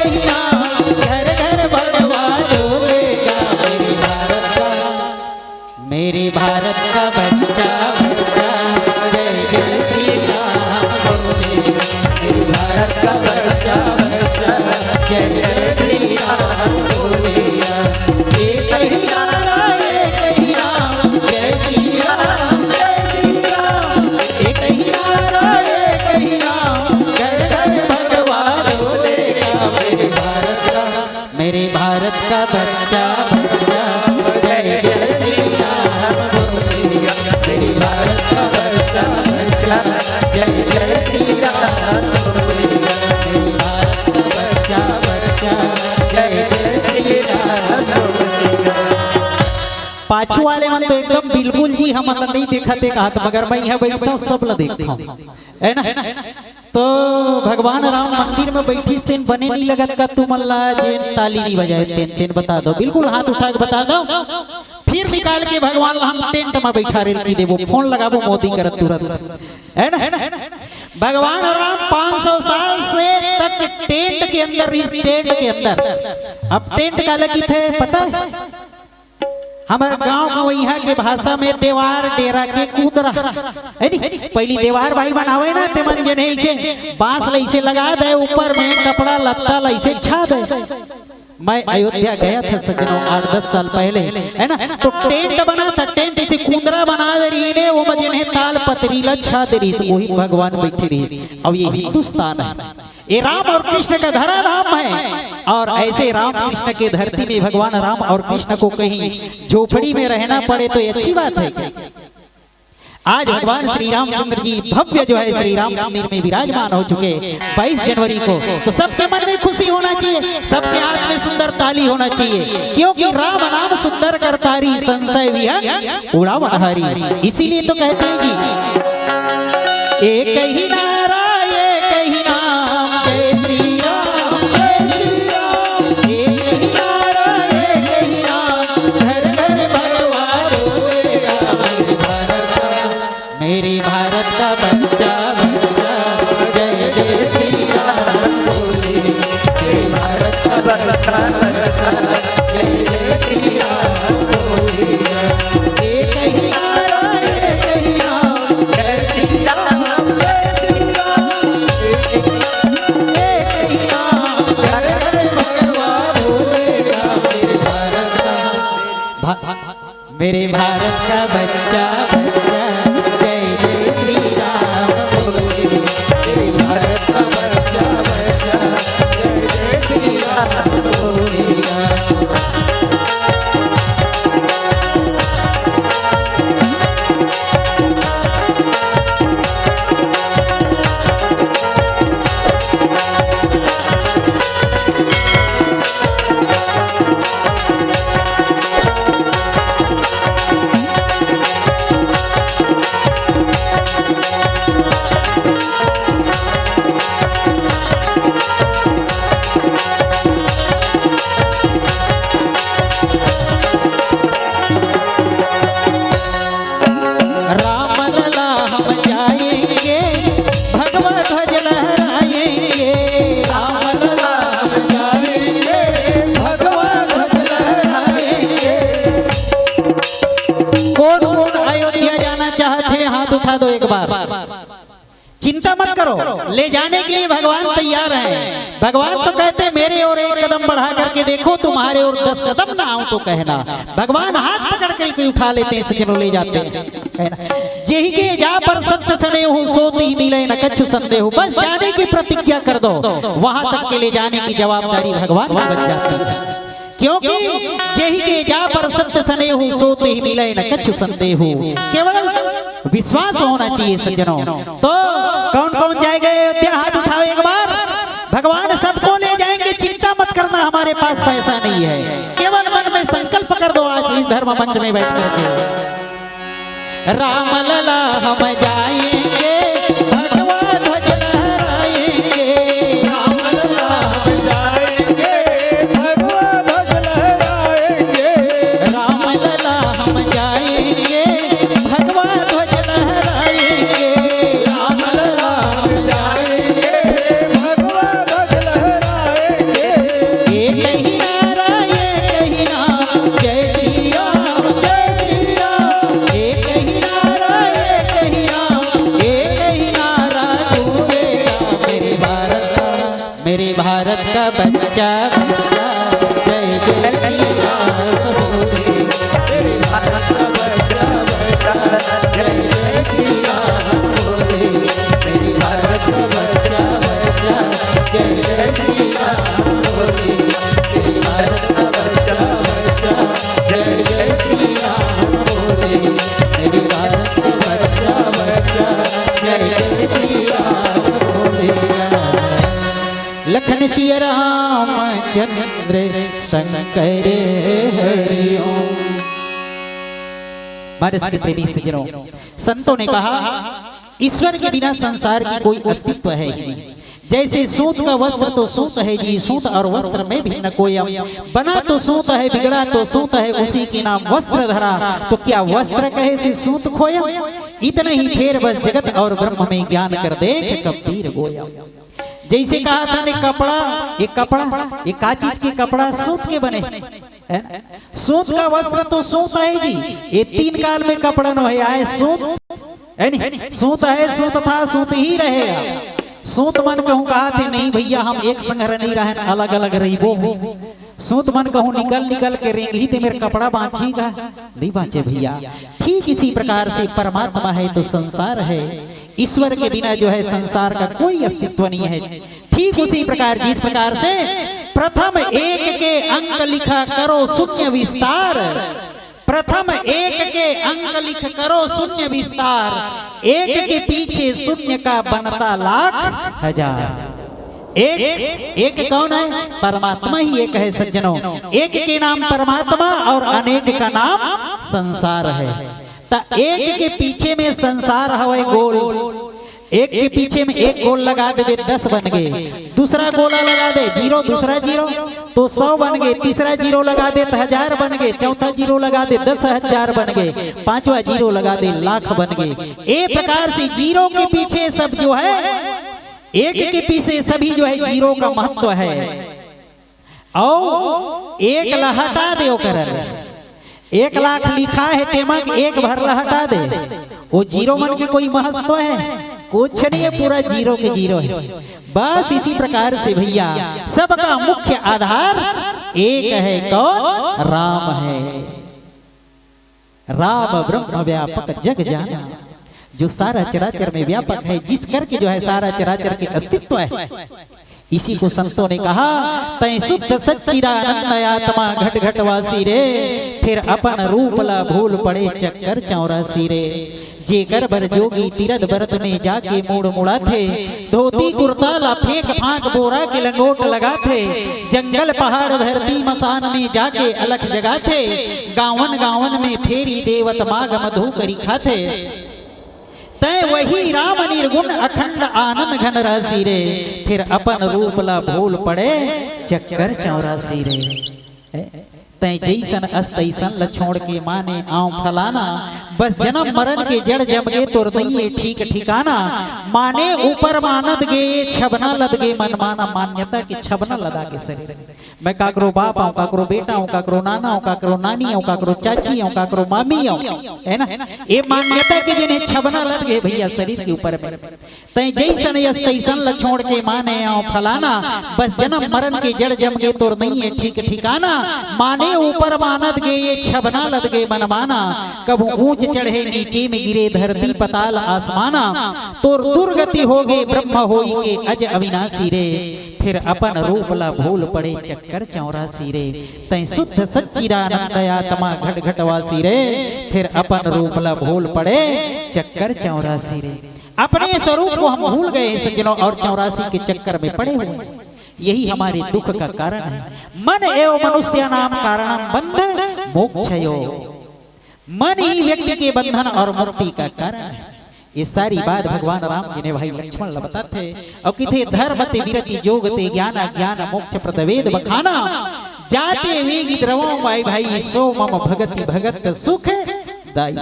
पाछू वाले मन तो एकदम बिल्कुल जी हम नहीं देखते कहत, मगर मैं यहाँ बैठता हूँ सब ला देखता हूँ, है ना। तो भगवान राम मंदिर में बैठी तेन बने नहीं लगत का तुम अल्लाह जेन ताली नहीं बजाए तेन तेन बता दो, बिल्कुल हाथ उठा के बता दो। फिर निकाल के भगवान हम टेंट में बैठा रेल की देवो, फोन लगाबो मोदी करत तुरंत, है ना। भगवान राम 500 साल से तक टेंट के अंदर, टेंट के अंदर। अब टेंट का लगी थे पता है, हमारे गांव का यहाँ के भाषा में देवार डेरा के कूदरा, पहली देवार भाई बनावे ना ते मन जने इसे बांस लइसे लगा दे, ऊपर में कपड़ा लत्ता लइसे छा दे। मैं अयोध्या गया था सजनों 8-10 साल पहले, है ना। तो टेंट बना था, टेंट इसे कुंदरा बना दे रही है, वो मजने ताल पतरीला छा दे रही, वही भगवान बैठे रही। अब ये हिंदुस्तान है, ये राम और कृष्ण का धरा राम है, और ऐसे राम कृष्ण के धरती में भगवान राम और कृष्ण को कहीं झोपड़ी में रहना पड़े तो ये अच्छी बात है। आज भगवान श्री रामचंद्र जी भव्य जो है श्री राम मंदिर में विराजमान हो चुके 22 जनवरी को, तो सबके मन में खुशी होना चाहिए, सबसे आंख में सुंदर ताली होना चाहिए, क्योंकि राम नाम सुंदर करतारी, संशय विहग उड़ावनहारी। इसीलिए तो कहते हैं जी एक ही नारा एक ही नाम, जय श्री राम जय श्री राम, एक ही नारा एक ही नाम, घर घर भगवान मेरे भारत का बच्चा बच्चा, जय जय श्री राम बोले, मेरे भारत का बच्चा बच्चा, जय जय श्री राम बोले। एक ही नारा एक ही नाम, जय श्री राम जय श्री राम, एक ही नाम, घर घर भगवान बोलेगा, मेरे भारत का बच्चा बच्चा, उठा दो एक बार, चिंता मत करो, ले जाने के लिए भगवान तैयार हैं। भगवान तो कहते हैं मेरे और एक कदम बढ़ा करके देखो, तुम्हारे और 10 कदम ना आऊं तो कहना। भगवान हाथ पकड़ कर उठा लेते हैं, सजनों ले जाते हैं। यही के जा पर सत्स सने हो सोती मिले न कछु संदेह हो, बस जाने की प्रतिज्ञा कर दो, वहां तक के ले जाने की जवाबदारी भगवान की बन जाती है। क्योंकि यही के जा पर सत्य सने हो सोते ही मिले न कछु संदेह हो, केवल विश्वास होना चाहिए सज्जनों। तो कौन कौन जाएगा अयोध्या, हाथ उठाओ एक बार। भगवान सबको ले जाएंगे, चिंता मत करना, हमारे पास पैसा नहीं है, केवल मन में संकल्प कर दो आज इस धर्म मंच में बैठ करके। राम लला हम जाएंगे, भगवान ध्वज लहराएंगे, राम लला हम जाएंगे, भगवान ध्वज लहराएंगे, राम लला हम जाएंगे, भगवान ध्वज लहराएंगे, राम लला हम जाएंगे, भगवान ध्वज लहराएंगे। एक ही नारा एक ही नाम, जय श्री राम जय श्री राम, एक ही नारा एक ही नाम, एक ही नारा गूंजेगा मेरे भारत का बच्चा बच्चा, जय जय श्री राम बोले, मेरे भारत का बच्चा बच्चा, जय जय श्री राम बोले, मेरे भारत का बच्चा बच्चा, जय जय श्री राम बोले, मेरे भारत का बच्चा बच्चा, जय जय श्री राम बोले, मेरे भारत का बच्चा बच्चा, जय जय श्री राम बोले। लखन सिया राम चंद्र शंकर हरि ओम। मानस के सेवी सज्जनों, संतों ने कहा ईश्वर के बिना संसार की कोई अस्तित्व है ही नहीं। जैसे सूत का वस्त्र तो सूत है जी, सूत और वस्त्र में भी न कोई बना तो सूत है, बिगड़ा तो सूत है, उसी के नाम वस्त्र धरा, तो क्या वस्त्र कहे से सूत खोया। इतने ही फेर बस जगत और ब्रह्म में ज्ञान कर देख कबीर गोया। जैसे कहा था ने कपड़ा ये का चीज के कपड़ा सूत के बने, सूत का वस्त्र तो सूत है जी, ये तीन काल में कपड़ा न है, आए सूत सूत है, सूत था सूत ही रहेगा। सूत मन कहूँ कहा थे नहीं भैया हम एक संग नहीं रहे, अलग अलग रही वो सूत मन कहूँ निकल के रेंगी ते मेरे कपड़ा बांचेगा, नहीं बांचे भैया। ठीक इसी प्रकार से परमात्मा है तो संसार है, ईश्वर के बिना जो है संसार का कोई अस्तित्व नहीं है। ठीक उसी प्रकार जिस प्रकार से प्रथम एक के अंक लिखा करो शून्य विस्तार, प्रथम एक के अंक लिख करो शून्य विस्तार, एक के पीछे शून्य का बनता लाख हजार। एक कौन है? परमात्मा ही एक है सज्जनों। एक के नाम परमात्मा और अनेक का नाम संसार है। एक के पीछे में संसार है गोल, एक के पीछे में एक गोल लगा दे 10 बन गए, दूसरा गोला लगा दे 0, दूसरा 0 तो 100 बन गए, तीसरा 0 लगा दे तो 1000 बन गए, चौथा 0 लगा दे 10,000 बन गए, पांचवा 0 लगा दे लाख बन गए। एक प्रकार से 0 के पीछे सब जो है, एक के पीछे सभी जो है 0 का महत्व है। और एक हटा दे कर 1 लाख लिखा है तेमक एक भर हटा दे, वो 0 मन के कोई महत्व है कुछ नहीं है, पूरा 0 के 0 है। बस इसी प्रकार से भैया सबका मुख्य आधार एक है, कौन? राम है। राम ब्रह्म व्यापक जग जाना, जो सारा चराचर में व्यापक है, जिस करके जो है सारा चराचर के अस्तित्व है। इसी को संतों ने कहा तै शुद्ध सच्चिदानंद आत्मा घट घट वासी रे, फिर अपन रूप ला भूल पड़े चक्कर 84 रे। जे गर्भर जोगी तीरथ भरत में जाके मूड मुड़ा थे, धोती कुर्ता ला फेंक फांक बोरा के लंगोट लगाते, जंगल पहाड़ धरती मसान में जाके अलख जगाते, गावन गावन में फेरी देवत माग मधु करी खाते। तय वही राम निर्गुण अखंड आनंद घन राशि रे, फिर अपन रूप ला भूल पड़े चक्कर 84 रे। तय जैसन अस्तैसन ल छोड़ के माने आऊं फलाना, बस जन्म मरण के जड़ जम गे तोर दइए ठीक ठिकाना। माने ऊपर मानद गे छबना लद गे मन माना, मान्यता के छबना लदा के शरीर। मैं काकरो बाप हूं, काकरो बेटा हूं, काकरो नाना हूं, काकरो नानी हूं, काकरो चाची हूं, काकरो मामी हूं, है ना। ये मान्यता के जिन्हें छबना लद गए भैया शरीर के ऊपर में। तय जैसन अस्तैसन ल छोड़ के माने आऊं फलाना, बस जन्म मरण के जड़ जम गे तोर दइए ठीक ठिकाना। माने ऊपर मानद गे ये छबना लद गे मनमाना, कबू ऊंच चढ़े नीचे में गिरे धरती पताल आसमाना। तोर दुर्गति हो गे ब्रह्म होई के अज अविनाशी रे, फिर अपन रूप ला भूल पड़े चक्कर 84 रे। तै शुद्ध सच्चिदानंद आत्मा घट घट वासी रे, फिर अपन रूप ला भूल पड़े चक्कर 84 रे। अपने स्वरूप को हम भूल गए सज्जनों और 84 के चक्कर में पड़े हुए। यही हमारे दुख का कारण है। मन एवं मनुष्य नाम कारणम बंध मोक्षयो, मन ही व्यक्ति के बंधन और मुक्ति का कारण है। ये सारी बात भगवान राम जी ने भाई लक्ष्मण ल बताते और किथे धर्मते विरति जोगते ज्ञान ज्ञान मोक्ष प्रद वेद बखाना, जाते वेगी द्रवों भाई भाई सो मम भगति भगत सुख दाई।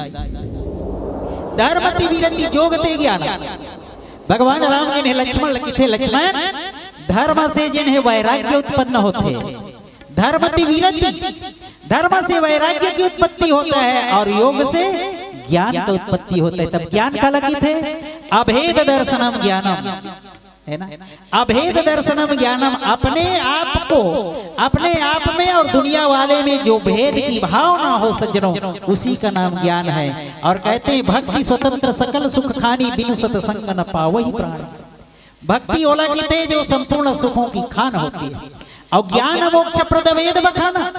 धर्मते विरति जोगते ज्ञान, भगवान राम जी ने लक्ष्मण किथे लक्ष्मण धर्म से जिन्हें वैराग्य उत्पन्न होते, धर्मति विरति, धर्म से वैराग्य की उत्पत्ति होता है और योग से ज्ञान की उत्पत्ति होता है। तब ज्ञान का लगी थे अभेद दर्शनम ज्ञानम, है ना। अभेद दर्शनम ज्ञानम, अपने आप को अपने आप में और दुनिया वाले में जो भेद की भावना हो सज्जनों, उसी का नाम ज्ञान है। और कहते हैं भक्ति स्वतंत्र सकल सुख खानी, बिनु सत्संग न पावहि प्राण। भक्ति ओला की थे जो संपूर्ण सुखों की खान होती है। और ज्ञान मोक्ष प्रद वेद बखाना,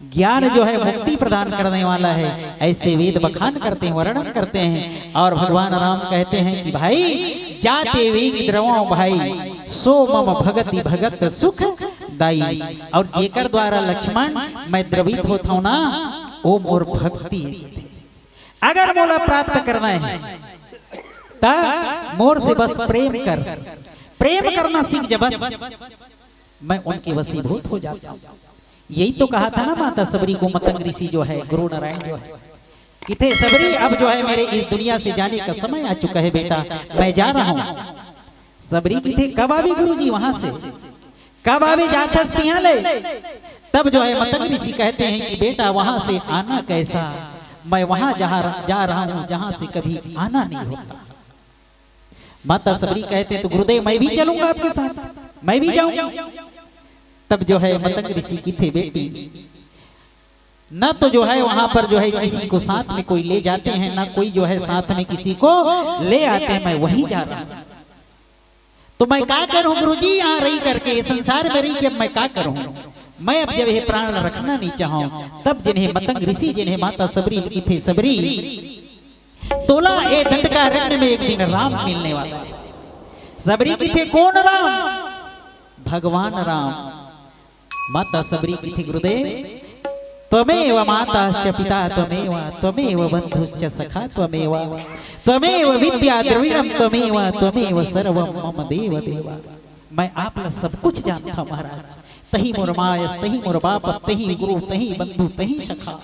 ज्ञान जो है मुक्ति प्रदान करने वाला है, ऐसे वेद बखान करते हैं, वर्णन करते हैं। और भगवान राम कहते हैं कि भाई जाते वेग द्रवों भाई सो मम भगति भगत सुख दाई। और जेकर द्वारा लक्ष्मण मैं द्रवित होता हूं ना, ओ मोर भक्ति अगर मोला प्राप्त करना है ता मोर से बस प्रेम कर, प्रेम करना सीख जा बस, मैं उनके वशीभूत हो जाता हूँ। यही तो कहा था ना माता सबरी को मतंग ऋषि जो है, गुरु नारायण जो है, कि थे सबरी अब जो है मेरे इस दुनिया से जाने का समय आ चुका है बेटा, मैं जा रहा हूँ। सबरी की थे कब आवे गुरु जी वहां से, कब आवे जाथस्ती यहाँ ले। तब जो है मतंग ऋषि कहते हैं कि बेटा वहां से आना कैसा, मैं वहां जा रहा हूं जहां से कभी आना नहीं होता। माता सबरी कहते हैं तो गुरुदेव मैं भी चलूंगा आपके साथ, मैं भी जाऊंगा। तब जो है मतंग ऋषि की थे बेटी, न तो जो है वहां पर जो है किसी को साथ में कोई ले जाते हैं, ना कोई जो है साथ में किसी को ले आते हैं, मैं वहीं जा रहा हूं। तो मैं क्या करूं गुरुजी यहाँ रही करके, संसार में रही के अब मैं क्या करूं, मैं अब जब ये प्राण रखना नहीं चाहूं। तब जिन्हें मतंग ऋषि, जिन्हें माता सबरी की थे सबरी, तोला ए दंडकारण्य में एक दिन राम मिलने वाला है। सबरी की थे कौन राम, भगवान राम। माता सबरी की थी गुरुदेव त्वमेव माताश्च पिता त्वमेव, त्वमेव बंधुश्च सखा त्वमेव, त्वमेव विद्या द्रविणम त्वमेव, त्वमेव सर्वम मम देव देवा। मैं आप सब कुछ जानता महाराज, तही मोर मायस, तही मोर बाप, तही गुरु, तही बंधु, तही सखा,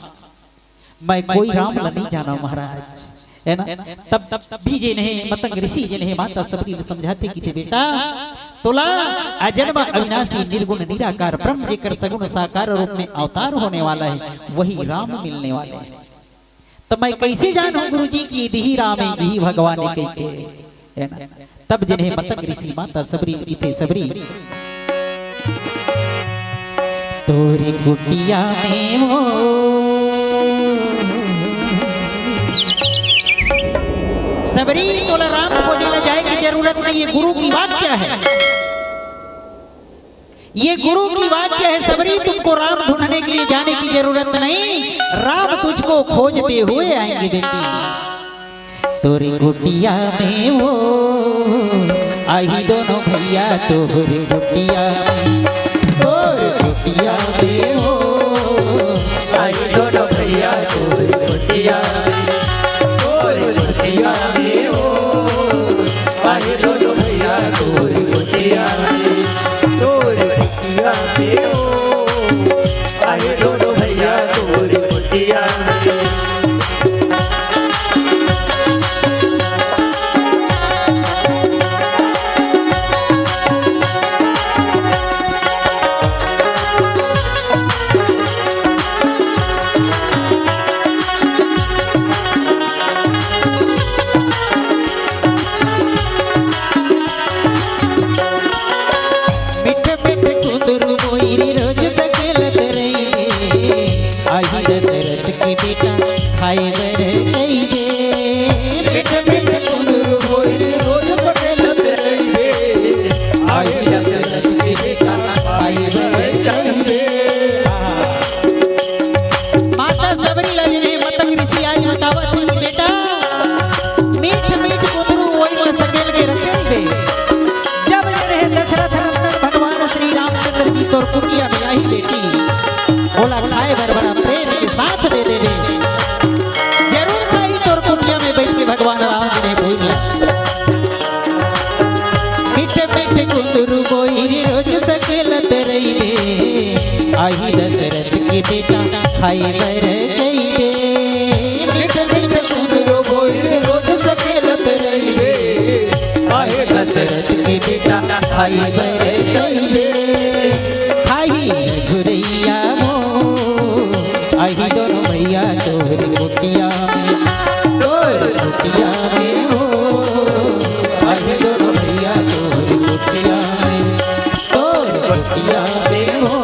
मैं कोई राम नहीं जाना महाराज, है ना। तब भी जिन्हें मतंग ऋषि, जिन्हें माता सबरी समझाते कि थे बेटा तोला अजन्म अविनाशी निर्गुण निराकार ब्रह्म जेकर सगुण साकार रूप में अवतार होने वाला है, वही राम मिलने वाले हैं। तब मैं कैसे जानूं गुरुजी की यही राम है, यही भगवान है कह के, है ना। तब जिन्हें मतंग ऋषि माता सबरी की थे सबरी, तोरी कुटिया में हो सबरी, तोला राम को ले जाए की जरूरत नहीं, ये गुरु की बात क्या है, ये गुरु की बात क्या है सबरी, तुमको राम ढूंढने के लिए जाने की जरूरत नहीं, राम तुझको खोजते हुए आएंगे बेटी। तोरी कुटिया में वो आई दोनों भैया, तोरी कुटिया में, तोरी कुटिया में वो आई दोनों भैया, तोरी कुटिया में, तोरी कुटिया में वो आई दोनों भैया, तोरी कुटिया में, तोरी कुटिया में वो आई दोनों भैया, तोरी कुटिया में। भगवान राम ने बोला मीठे मीठे कुंदरू बोई रोज सकेलत रही रे, आई दशरथ की बेटा खाई बर गई रे। मीठे मीठे कुंदरू बोई रोज सकेलत रही रे, आई दशरथ की बेटा खाई बर गई रे। खाई घुरैया मो आई दोनों भैया तोहरी कुटिया में, तोहरी कुटिया में हो आई दोनों भैया तोहरी कुटिया में, तोहरी कुटिया में हो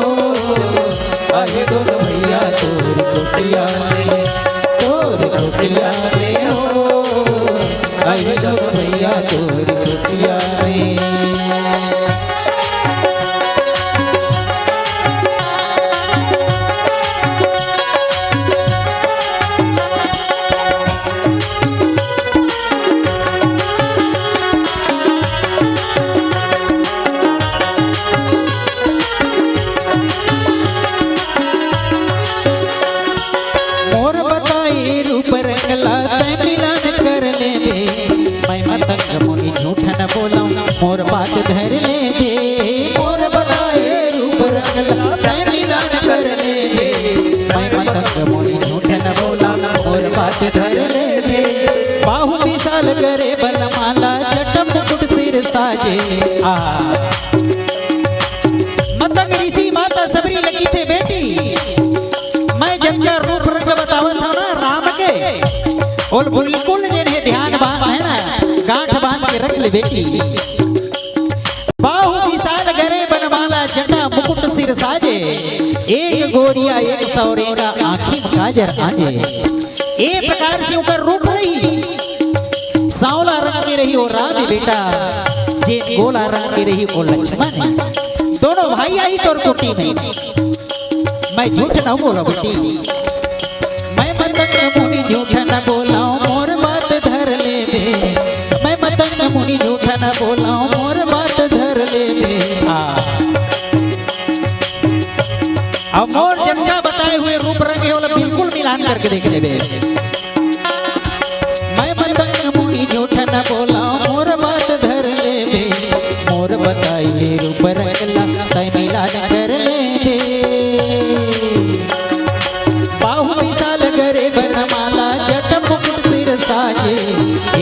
आई दोनों भैया तोहरी कुटिया में, तोहरी कुटिया में हो आई दोनों भैया तोहरी कुटिया में। बात धर ले जे मोर बताए रूप रंगला मैं मिलन कर ले जे मैं मतंग मुनि झूठ न बोला मोर बात धर ले जे बाहु विशाल करे बनमाला जटम मुकुट सिर साजे आ मतंग ऋषि माता सबरी लगी थे बेटी मैं जब का रूप रंग बतावत था ना राम के और बिल्कुल जिन्हें ध्यान बांध है ना गांठ बांध के रख ले बेटी बाहु विशाल गरे बनमाला जटा मुकुट सिर साजे एक गोरिया एक सौरेगा आँखी काजर आजे एक प्रकार से ऊपर रूप रही सांवला रंग की रही और राम बेटा जे गोला रंग की रही और लक्ष्मण दोनों भाई आई तोर कुटी में मैं झूठ न बोला बेटी मैं मतंग मुनि झूठ न बोला मोर बात धर ले दे मैं मतंग मुनि झूठ न बोला मोर बात धर ले दे अब मोर जन्म बताए हुए रूप रंग वाला बिल्कुल मिलान करके देख ले मैं मतंग मुनि झूठ न बोला मोर बात धर ले दे मोर बताइए रूप रंग तय मिलान कर ले दे बाहु विशाल करे बनमाला जट मुकुट सिर साजे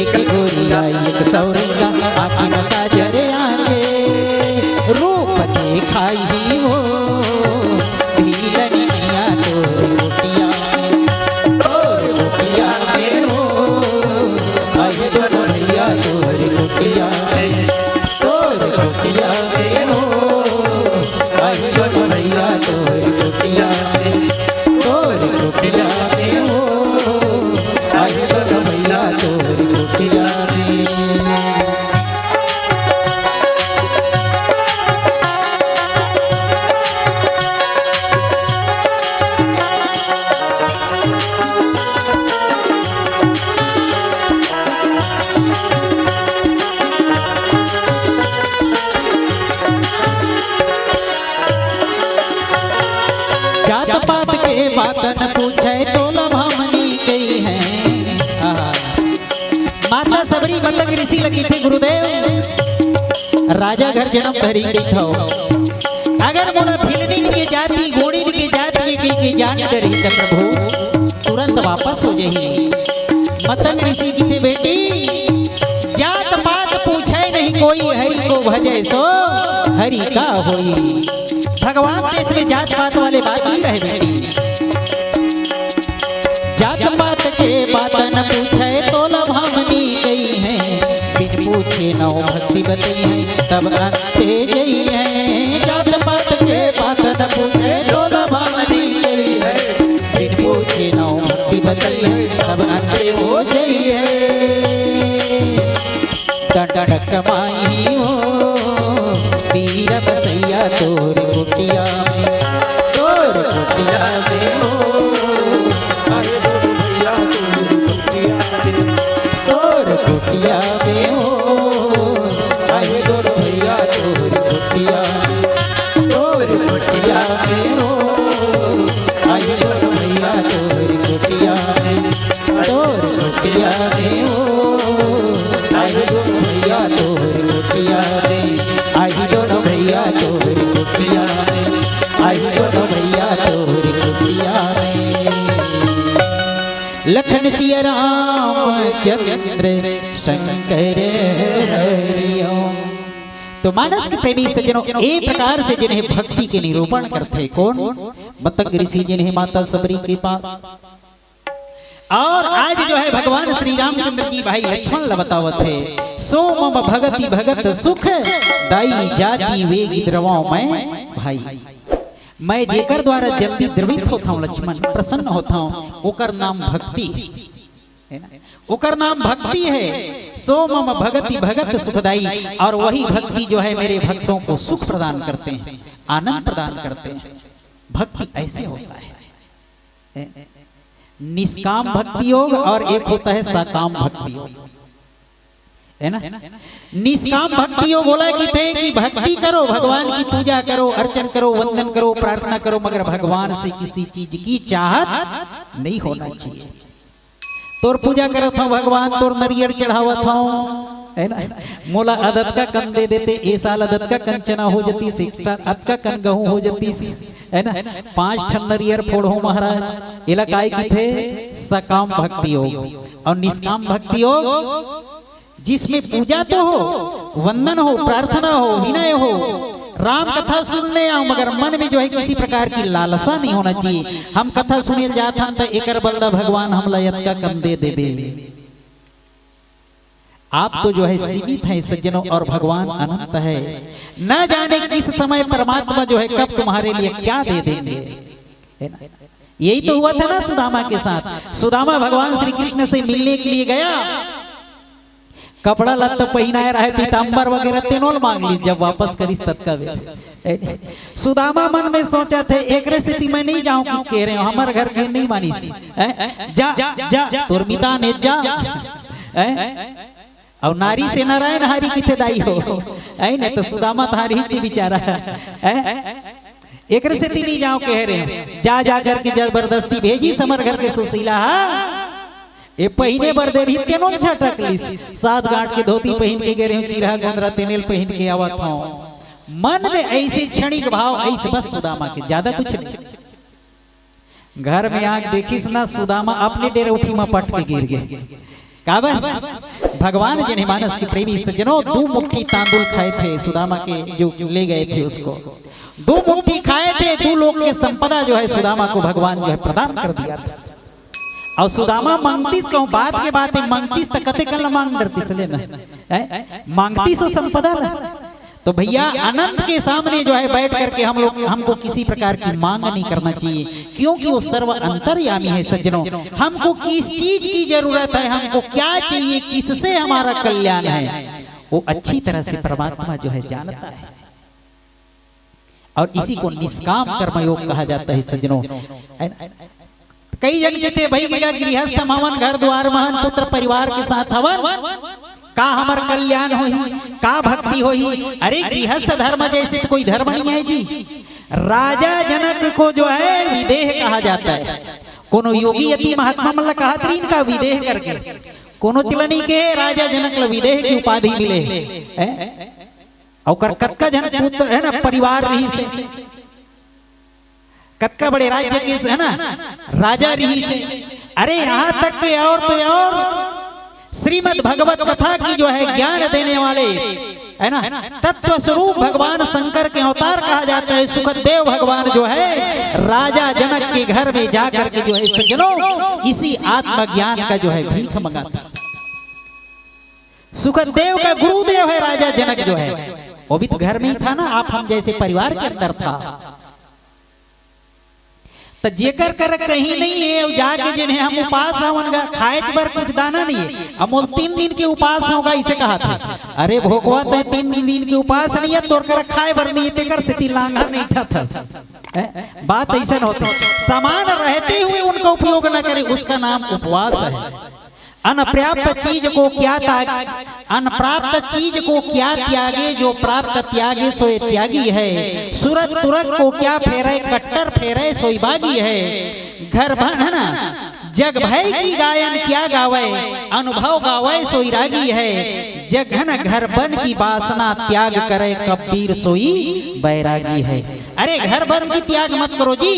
एक गोरिया एक सौरिया आँखी में काजर आगे रूप देखाई हो भीलनी मिया तो रोटिया और रोटिया में हो आई दोनों भैया तोर रोटिया और रोटिया में हो आई दोनों भैया तोर रोटिया तोर रोटिया में हो आई दोनों भैया तोर रोटिया बातन पूछे तो लभामनी गई है माता सबरी मतंग ऋषि लगी थी गुरुदेव राजा घर जन्म धरी गई थो अगर मोला फिलनी के जाति गोड़ी के जाति की जान करी त प्रभु तुरंत वापस हो जाही मतंग ऋषि की थी बेटी जात पात पूछे नहीं कोई हरि को भजे सो हरि का होई भगवान के इसमें जात पात वाले बात नहीं रहे बेटी जात पात के बात न पूछे तो लभामनी गई है बिन पूछे नौ भक्ति बताई है तब अंते गई है जात पात के बात न पूछे तो लभामनी गई है बिन पूछे नौ भक्ति बताई है तब अंते हो गई है डंडक माई हो पीर बसैया तोर कुटिया में तोर कुटिया में हो तोर कुटिया में हो आई दोनों भैया तोर कुटिया तोर कुटिया में हो आई दोनों भैया तोर कुटिया तोर कुटिया में हो आई दोनों भैया तोर कुटिया आई दोनों भैया तोर कुटिया आई दोनों भैया तोर कुटिया लखन सिया राम चंद्र शंकर हरिओ। तो मानस के प्रेमी सज्जनों एक प्रकार से जिन्हें भक्ति के निरूपण करते कौन मतंग ऋषि जिन्हें माता सबरी के पास और आज जो है भगवान श्री रामचंद्र जी भाई लक्ष्मण बतावत है सो मम भगति भगत सुख दाई जाति वेगी द्रवाओ मैं भाई मैं जेकर द्वारा जल्दी द्रवित होता हूँ लक्ष्मण प्रसन्न होता हूँ ओकर नाम भक्ति है ना ओकर नाम भक्ति है सो मम भगति भगत सुखदाई और वही भक्ति जो है मेरे भक्तों को सुख प्रदान करते हैं आनंद प्रदान करते हैं भक्ति ऐसे होता है निष्काम भक्ति योग और एक होता है सकाम भक्ति योग है ना निष्काम भक्ति योग बोला कि थे कि भक्ति करो भगवान की पूजा करो अर्चन करो वंदन करो प्रार्थना करो मगर भगवान से किसी चीज की चाहत नहीं होना चाहिए तोर पूजा करत हूँ भगवान तोर नरियर चढ़ावत हूँ है ना, मोला अदत का कन दे देते, ए साल अदत का कन चना हो जाती, सिक्सटा अद का कन गहूं हो जाती, है ना। 5 ठन नरियर फोड़ो महाराज, इलाकाई की थे सकाम भक्ति योग और निष्काम भक्ति योग, जिसमें पूजा तो हो, वंदन हो, प्रार्थना हो, विनय हो, राम कथा सुनने आओ, मगर मन में जो है किसी प्रकार की लालसा नहीं होना चाहिए। हम कथा सुने जाता तो एकर बदला भगवान हम लयत का कम दे देवे। आप तो जो है सीमित हैं सज्जनों, और भगवान अनंत है, न जाने किस समय परमात्मा जो है कब तुम्हारे लिए क्या दे देंगे, है ना। यही तो हुआ था ना सुदामा के साथ। सुदामा भगवान श्री कृष्ण से मिलने के लिए गया, कपड़ा लत्ता पहनाए रहे, पीताम्बर वगैरह तेनोल मांग ली, जब वापस करिस तत्काल सुदामा मन में सोचा थे एक स्थिति में नहीं जाऊं, कह रहे हो हमारे घर के नहीं मानी, जा जा तोर पिता ने जा, और नारी से नारायण हारी किथे दाई हो, नहीं तो सुदामा थारी ही बेचारा एक स्थिति नहीं जाओ, कह रहे हो जा जा करके जबरदस्ती भेजी समर घर के सुशीला, ये पहिने बर दे रही तेनोल छटक ली, 7 गांठ की धोती पहन के गए रहे, चिरहा गोंदरा तेनेल पहन के आवत हो। मन में ऐसे क्षणिक भाव, ऐसे बस सुदामा के, ज्यादा कुछ नहीं। घर में आग देखिस ना, सुदामा अपने डेरे उठी में पट के गिर गए। काबर भगवान जिन्हें मानस के प्रेमी सज्जनों 2 मुट्ठी तांदुल खाए थे सुदामा के, जो ले गए थे उसको 2 मुट्ठी खाए थे, 2 लोग के संपदा जो है सुदामा को भगवान जो है प्रदान कर दिया था। और सुदामा मांगतीस कहूं, बात के बात है, मांगतीस तक कते कल मांग डरतीस लेना, मांगतीस हो संपदा। तो भैया अनंत के सामने जो है बैठ करके हमको किसी प्रकार की मांग नहीं करना चाहिए, क्योंकि वो सर्व अंतर्यामी है सज्जनों। हमको किस चीज की जरूरत है, हमको क्या चाहिए, किससे हमारा कल्याण है, वो अच्छी तरह से परमात्मा जो है जानता है। और इसी को निष्काम कर्मयोग कहा जाता है सज्जनों। कई जन कहते भाई गृहस्थ हवन, घर द्वार महन, पुत्र परिवार के साथ हवन, का हमार कल्याण होही, का भक्ति होही। अरे गृहस्थ धर्म जैसे तो कोई धर्म नहीं है जी। राजा जनक को जो है विदेह कहा जाता है, कोनो योगी यति महात्मा मन कहा तीन का विदेह करके, कोनो तिलनी के राजा जनक ल विदेह की उपाधि मिले है। और कत्का जन पुत्र है ना परिवार रही से, कत्का बड़े राज्य के है ना राजा रही से। अरे यहाँ तक के और तो और श्रीमद् भगवत कथा की जो है ज्ञान देने वाले है ना तत्व स्वरूप भगवान शंकर के अवतार कहा जाता है। सुखदेव भगवान जो है राजा जनक के घर में जाकर के जो है सज्जनों इसी आत्मज्ञान का जो है भीख मंगाता। सुखदेव का गुरुदेव है राजा जनक जो है, वो भी तो घर में ही था ना, आप हम जैसे परिवार के अंदर था। तो जेकर कर कहीं नहीं है जाके जिन्हें हम उपास होगा खाए बर कुछ दाना नहीं है, अमोल 3 दिन के उपास होगा इसे कहा था। अरे भोगवा तो 3 दिन के उपास नहीं है, तोड़ कर खाए बर नहीं तेकर से लांघा नहीं था। बात ऐसा होता, समान रहते हुए उनका उपयोग न करे, उसका नाम उपवास है। अनप्राप्त चीज को क्या त्यागे, अनप्राप्त चीज को क्या त्यागे, जो प्राप्त त्यागे सोए त्यागी है। सूरत तुरत को क्या फेरे, कट्टर फेरे सोई बागी है। घर भन है ना जग भय की गायन क्या गावे, अनुभव गावे सोई रागी है। जग है ना घर बन की वासना त्याग करे, कबीर सोई बैरागी है। अरे घर बन की त्याग मत करो जी,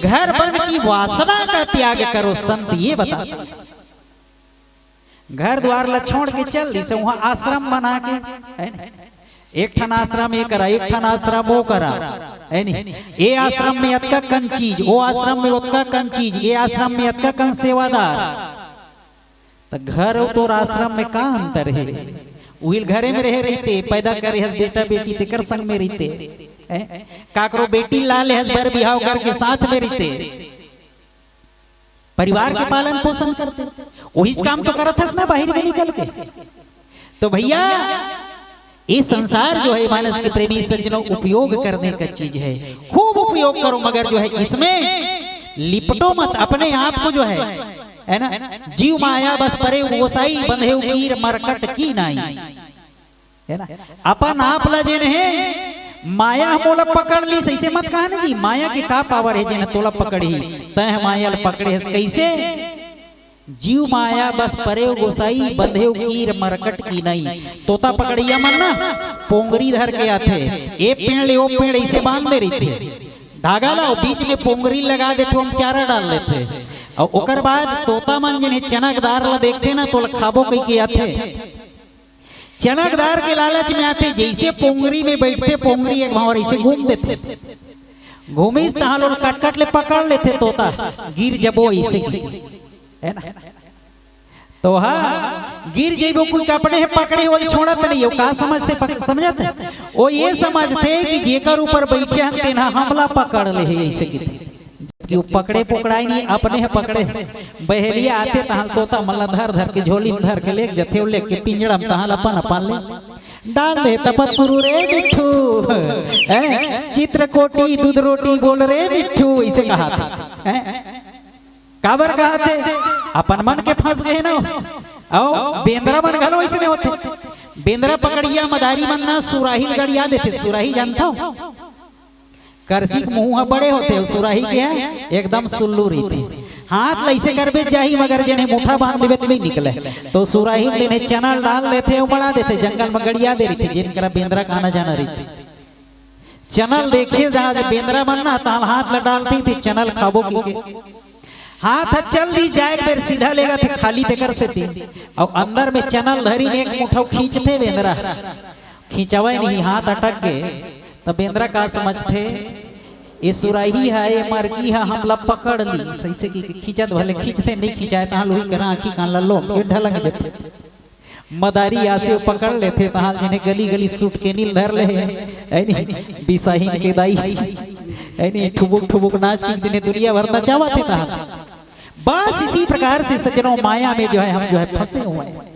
घर बन की वासना का त्याग करो। संत ये बता, घर द्वार ला छोड़ के चल दी से वहां आश्रम बना के, एक ठन आश्रम ये करा, एक ठन आश्रम वो करा, है नहीं। ये आश्रम में अतका कन चीज, वो आश्रम में उतका कन चीज, ये आश्रम में अतका कन सेवादार। तो घर तो आश्रम में का अंतर है? उहिल घरे में रहे रहते, पैदा करे हस बेटा बेटी तेकर संग में रहते, काकरो बेटी लाल हस बर बिहाव करके साथ में रहते, परिवार के पालन पोषण करते, वही काम तो करत हस ना बाहर में निकल के। तो भैया ये संसार जो है मानस के प्रेमी सज्जनों उपयोग करने का चीज है, खूब उपयोग करो, मगर जो है इसमें लिपटो मत अपने आप को जो है ना। जीव माया बस परे गोसाई बंधे वीर मरकट की नाई, है ना। अपन आप ला जेन है माया मोला पकड़ ली, सही से मत कहा ना जी। माया की का पावर है जिन्हें तोला पकड़ी, तय माया पकड़े कैसे? जीव माया बस परे गोसाई बंधे कीर मरकट की नहीं। तोता पकड़िया मन ना पोंगरी धर के आते, एक पेड़ ले वो पेड़ ऐसे बांध दे रही थे, धागा लाओ बीच में पोंगरी लगा देते, हम चारा डाल लेते। और ओकर बाद तोता मन जिन्हें चनकदार ला देखते ना तो खाबो कई के आते, चनकदार के लालच में आते, जैसे पोंगरी में बैठते पोंगरी एक भाव ऐसे घूम देते, घूमे तहाँ लोग कट कट ले पकड़ लेते तोता, गिर जबो ऐसे है ना। तो हाँ गिर जेबो कोई कपड़े है पकड़े वो छोड़त नहीं, वो का समझते समझते वो ये समझते कि जेकर ऊपर बैठे हते ना हमला पकड़ ले है ऐसे कि वो पकड़े पकड़ाई नहीं अपने है पकड़े। बहेलिया आते तहाँ तोता मल्ला धर धर के झोली में धर के ले जथे ले के पिंजड़ा में तहाँ अपन अपन ले डाल दे तपत गुरु रे बिट्ठू, चित्रकोटी दूध रोटी बोल रे बिट्ठू ऐसे कहा था। काबर कहा थे अपन मन के फंस गए ना। आओ बेंद्रा मन घलो ऐसे नहीं होते, बेंद्रा पकड़िया मदारी मन ना सुराही गड़िया देते, सुराही जानता हो करसी मुंह बड़े होते, सुराही क्या एकदम सुल्लू रहती, हाथ ऐसे करबे जाही मगर जने मुठा बांध देवे नहीं निकले, तो सुराही लेने चना डाल लेते उबड़ा देते, जंगल में गड़िया दे रही थी जिनका बेंद्रा खाना जाना रही। चनल देखिए जहाँ बेंद्रा बनना ताल हाथ ल डालती थी चनल खाबो की हाथ चल दी जाए फिर सीधा लेगा थे खाली देकर से थी, और अंदर में चनल धरी एक मुठा खींचते बेंद्रा, खींचवा नहीं हाथ अटक गए, तब बेंद्रा का समझते ये सुराही है ये मरगी है हम लब पकड़ ली सही से खींचत भले खींचते नहीं खींचाए तहाँ लोही करा आँखी कान लो ढलंग जते मदारी आसे पकड़ लेते तहाँ जिन्हें गली गली सूट के नील धर ले ऐनी बिसाहीन के दाई ऐनी ठुबुक ठुबुक नाच की जिन्हें दुनिया भर नचावाते तहाँ। बस इसी प्रकार से सज्जनों माया में जो है हम जो है फंसे हुए हैं।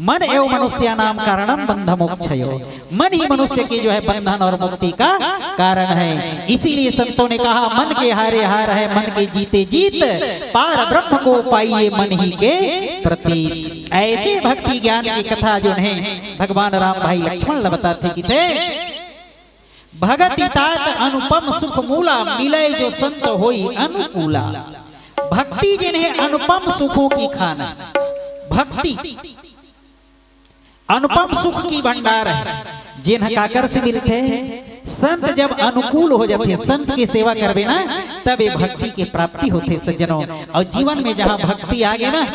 मन एवं मनुष्य नाम कारणम बंध मोक्षयो, मन ही मनुष्य के जो है बंधन और मुक्ति का कारण है। इसीलिए संतों ने कहा मन के हारे हार है मन के जीते जीत, पार ब्रह्म को पाइए मन ही के प्रतीत। ऐसे भक्ति ज्ञान की कथा जो है भगवान राम भाई लक्ष्मण बताते कि थे भगति तात अनुपम सुख मूला मिले जो संत होई अनुकूला। भक्ति जिन्हें अनुपम सुखों की खाना, भक्ति अनुपम सुख की भंडार है जिन्हें काकर से मिलते हैं। संत जब अनुकूल हो जाते संत की सेवा करवे ना तब ये भक्ति की प्राप्ति होते सज्जनों। और जीवन में जहाँ भक्ति आ गए ना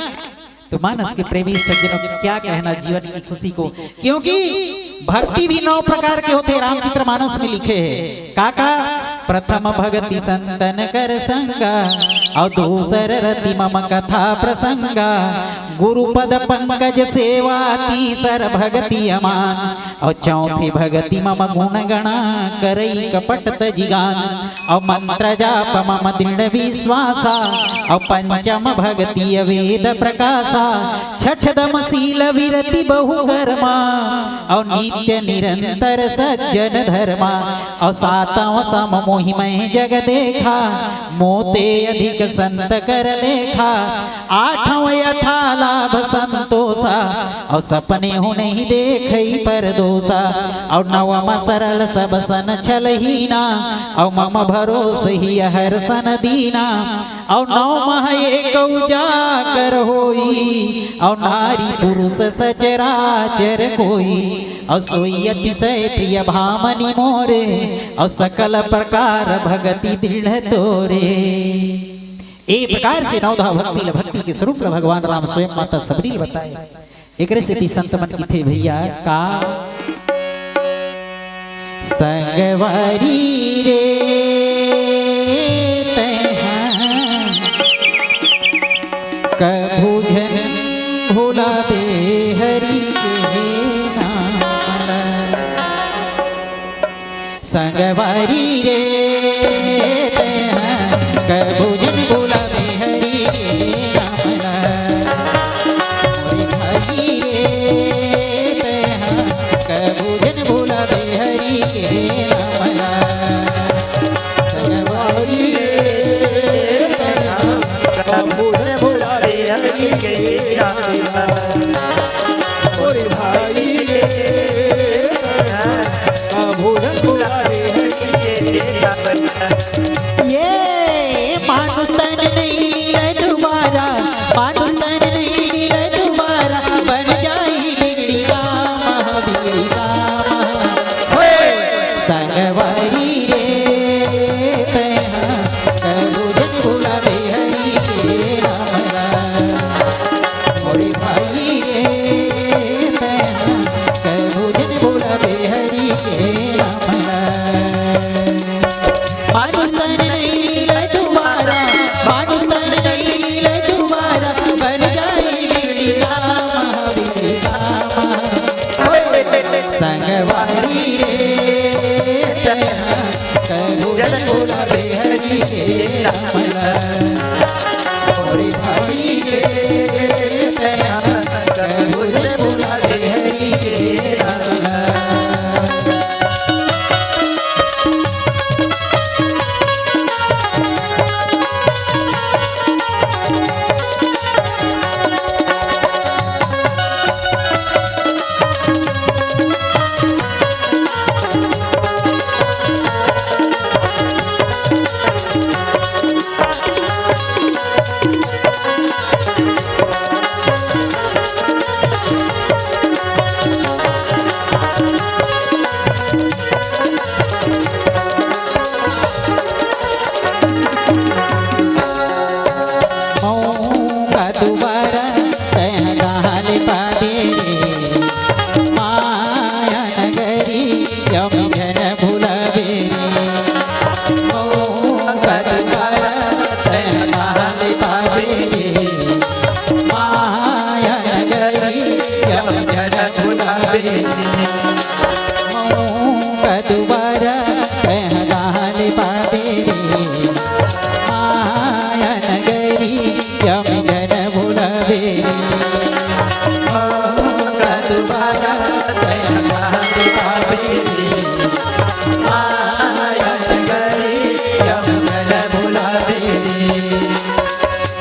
तो मानस के प्रेमी सज्जनों क्या कहना जीवन की खुशी को, क्योंकि भक्ति भी 9 प्रकार के होते रामचरित्र मानस में लिखे हैं। काका प्रथम भगति संतन कर संगा, और दूसर रति मम कथा प्रसंगा, गुरुपद पंकज सेवा तीसर भगति अमान, और चौथी भगति मम गुण गणा करई कपट तजिगान, और मंत्र जाप मम दृढ़ विश्वासा, और पंचम भगति वेद प्रकाशा, छठदम शील विरति बहु कर्मा, और नित्य निरंतर सज्जन धर्मा, और सातवां सम मोहि मैं जग देखा, मोते अधिक संत कर लेखा, आठवां यथा लाभ संतोषा, और सपने हो नहीं देखई पर दोषा, और नवम सरल सब सन छलहीना, और मम भरोस ही हर सन दीना, और नवम एक उजागर होई, और नारी पुरुष सचराचर कोई, और सोई अतिशय प्रिय भामनी मोरे, और सकल प्रकार भगति दृढ़ तोरे। एक प्रकार से नवधा भक्ति के स्वरूप भगवान राम स्वयं माता सबरी बताए। एक से संत मन की थे भैया का संगवारी रे कभू जन भोला दे हरि के नाम, संगवारी रे कभू जन भोला दे हरि के नाम, भाई रे कभू जन भोला दे हरि के नाम, संगवारी रे कभू जन भोला दे हरि के नाम, और भाई रे कभू जन भोला दे हरि के नाम। ये मानुष तन नहीं मिले तुम्हारा, मानुष तन नहीं मिले दोबारा, मानुष तन नहीं मिले दोबारा, बन जाए बिगड़ी काम बिगड़ी काम। संगवारी रे तया कबूल बोलावे हरि के रामला, मोरे भाई रे तया कबूल बोलावे हरि के रामला। दोबारा तह गाल पादे रे, माया नगरी यम जन भुलावे रे। दोबारा तह गाल पादे रे, माया नगरी यम जन भुलावे रे। दोबारा तह गाल पादे रे, माया नगरी यम जन भुलावे रे। दोबारा तह गाल पादे रे, माया नगरी यम जन भुलावे रे।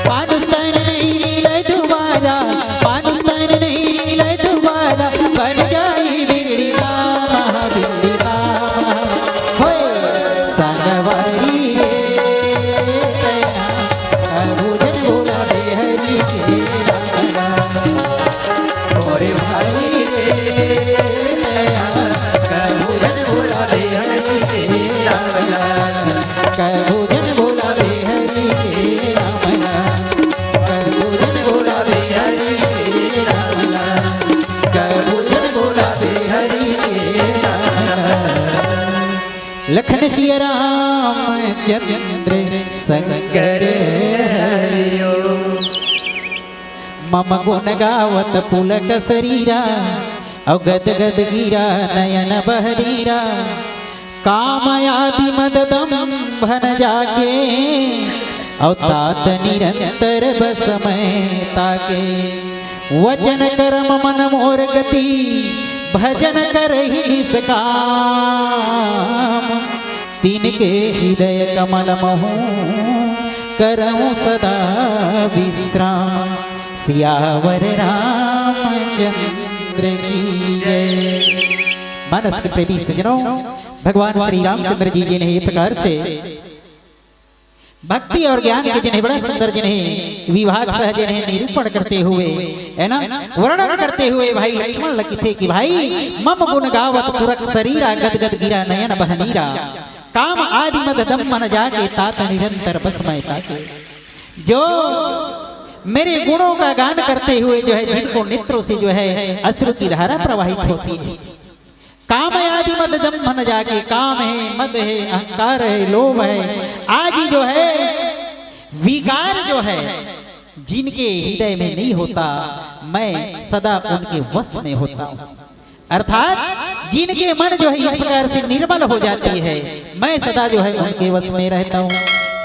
मानुष तन नहीं मिले दोबारा, मानुष तन नहीं मिले दोबारा, बन जाए बिगड़ी काम बिगड़ी काम। संगवारी रे तया कबूल बोलावे हरि के रामला, मोरे भाई रे तया कबूल बोलावे हरि के रामला, कबूल बोलावे हरि के रामला, कबूल बोलावे हरि के रामला, कबूल बोलावे हरि के रामला। लखन सिया राम चंद्र शंकर हरियो, मम गुण गावत पुलक शरीरा, औ गद गद गिरा नयन बहरीरा। काम आदि मददम भन जाके, औ तात निरंतर बस में ताके। वचन कर्म मन मोर गति, भजन करहि निष्काम। तिनके हृदय कमल महु करऊं सदा विश्राम। सियावर रामचंद्र की जय। मानस के प्रेमी सज्जनों, भगवान श्री रामचंद्र जी ने इस प्रकार से भक्ति और ज्ञान के जिन्हें बड़ा सुंदर जिन्हें विभाग सह जिन्हें निरूपण करते हुए है ना वर्णन करते हुए भाई लक्ष्मण लिखे कि भाई मम गुण गावत पुरख शरीरा, गद गद गिरा नयन बहनीरा। काम आदि मद दम मन जाके, तात निरंतर बस में ताके। जो मेरे गुणों का गान करते हुए जो है, जिनको नेत्रों से जो है अश्रु की धारा प्रवाहित होती है। काम आदि मद दम मन जाके, काम है, मद है, अहंकार है, लोभ है, आदि जो है विकार जो है जिनके हृदय में नहीं होता, मैं सदा उनके वश में होता हूँ। अर्थात जिनके मन जो है इस प्रकार से निर्मल हो जाती है, मैं सदा जो है उनके वश में रहता हूँ।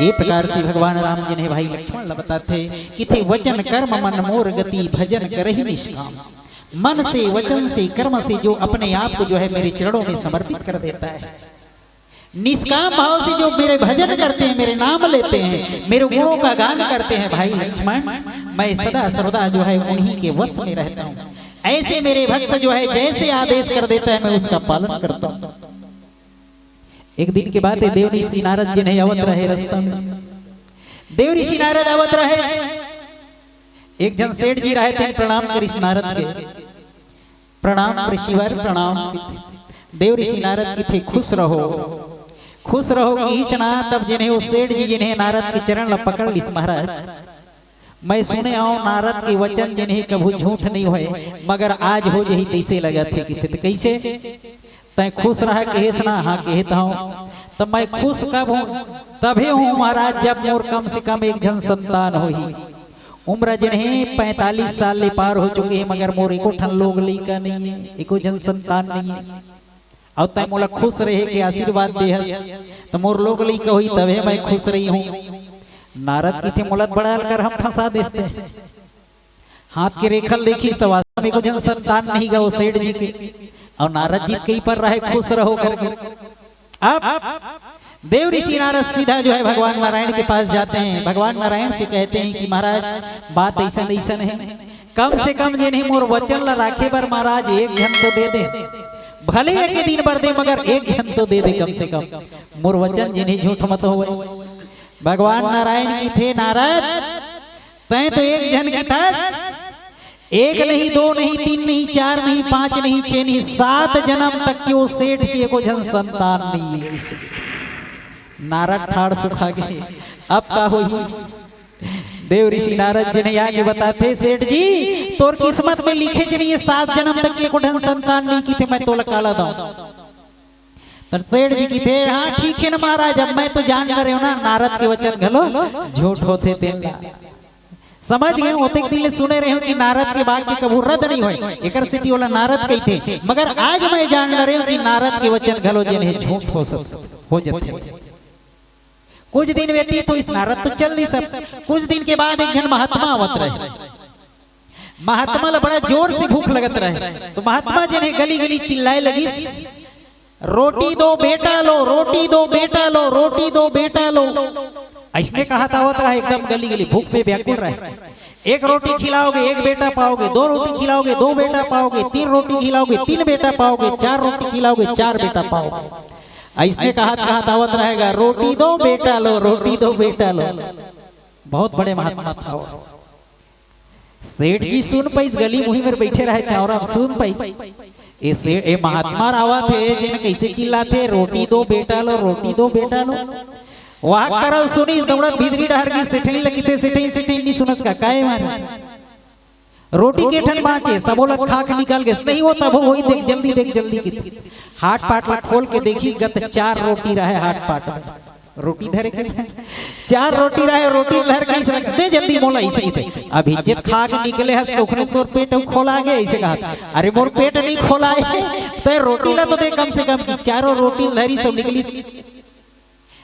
एक प्रकार से भगवान राम जी ने भाई लक्ष्मण बताते कि थे वचन कर्म मन मोर गति, भजन करहि निष्काम। मन से, वचन से, कर्म से जो अपने आप को जो है मेरे चरणों में समर्पित कर देता है, निष्काम भाव से जो मेरे भजन करते हैं, मेरे नाम लेते हैं, मेरे गुणों का गान करते हैं, भाई लक्ष्मण मैं सदा सर्वदा जो है उन्हीं के वश में रहता हूँ। ऐसे मेरे भक्त जो है जैसे आदेश कर देता है मैं उसका पालन करता हूँ। एक दिन के बाद देव ऋषि नारद जी ने अवत रहे रास्ता में। देव ऋषि नारद अवत रहे। एक जन सेठ जी रहे थे, प्रणाम करिस नारद के। प्रणाम ऋषिवर प्रणाम। देव ऋषि नारद की थे खुश रहो, खुश रहो कीचना। तब जिन्हें वो सेठ जी जिन्हें नारद के चरण पकड़ लिस महाराज, मैं सुने आओ नारद के वचन जिन्हें कभू झूठ नहीं हुए, मगर आज हो यही तैसे लगा थे कि कैसे। तय खुश रहा कहेस ना हाँ कहता हूँ। तो मैं खुश कब हूँ? तभी हूँ महाराज जब मोर कम से कम एक जन संतान हो ही। उम्र जिन्हें 45 साल ले पार हो चुके हैं मगर मोर एको ठन लोग लइका नहीं है, एको जन संतान नहीं है। और तय मोला खुश रहे के आशीर्वाद देहस तो मोर लोग लइका हुई तभी मैं खुश रही हूँ। नारद की थे मोलत बढ़ाल कर हम फंसा देते हाथ के रेखल देखी तो वास्तव में को जन संतान नहीं गा वो सेठ जी के। और नारद जी कहीं पर रहे खुश रहो करके। अब देव ऋषि नारद सीधा जो है भगवान नारायण के पास जाते हैं। भगवान नारायण से कहते हैं कि महाराज बात ऐसा ऐसा है, कम से कम ये नहीं मोर वचन ला राखे बर महाराज एक घन तो दे दे, भले एक दिन भर दे मगर एक घन तो दे दे कम से कम, मोर वचन जिन्हें झूठ मत हो। भगवान नारायण की थे नारद तय तो एक जन की था, एक नहीं दो नहीं तीन नहीं चार नहीं पांच नहीं छह नहीं 7 जन्म तक के वो सेठ की को जन संतान नहीं है। नारद ठाड़ सुखा गए। अब का हुई? देव ऋषि नारद जी ने आगे बताते सेठ जी तोर किस्मत में लिखे नहीं 7 जन्म तक के को जन संतान नहीं की थे, मैं तो लकाला दूं। सेठ जी की थे हाँ ठीक है ना महाराज, अब मैं तो जान रहे हो ना नारद के वचन घलो झूठ होते थे। समझ गए होते दिन सुने रहे हो कि नारद के बात की कबू रद्द नहीं हुए, एक सिटी वाला नारद कही थे मगर आज मैं जान रहे हूं कि नारद के वचन घलो जिन्हें झूठ हो जाते। कुछ दिन व्यतीत तो इस नारद तो चल नहीं सकते। कुछ दिन के बाद एक जन महात्मा आवत रहे। महात्मा बड़ा जोर से भूख लगत रहे तो महात्मा जिन्हें गली गली चिल्लाए लगी रोटी दो बेटा लो, रोटी दो बेटा लो, रोटी दो बेटा लो। ऐसने कहा था रहा एकदम गली गली भूख पे व्याकुल रहे। एक रोटी खिलाओगे एक बेटा पाओगे, 2 रोटी खिलाओगे 2 बेटा पाओगे, 3 रोटी खिलाओगे 3 बेटा पाओगे, 4 रोटी खिलाओगे 4 बेटा पाओगे। ऐसने कहा दावत रहेगा रोटी दो बेटा लो, रोटी दो बेटा लो। बहुत बड़े महात्मा था। सेठ जी सुन पाइस गली मुही में बैठे रहे चावरा सुन पाइस ए महात्मा रावा थे जिन कैसे चिल्लाते रोटी दो बेटा लो, रोटी दो बेटा लो। वहां करल सुनी दौड़त भीतरी डहर की सेठनी लकीते सेठनी सेठनी नहीं सुनस का काहे मारे रोटी के ठन बाचे सबोलत खाक निकाल गए नहीं होता वो वही देख जल्दी की हाथ पाट ला खोल के देखी गत 4 रोटी रहे हाथ पाट में रोटी धरे के 4 रोटी रहे रोटी लहर कहीं से दे जल्दी मोला ऐसे अभी जब खाक निकले हस तो ओखने तोर पेट खोला गया ऐसे कहा अरे मोर पेट नहीं खोला है तो रोटी ला तो दे कम से कम 4 रोटी लहरी सब निकली।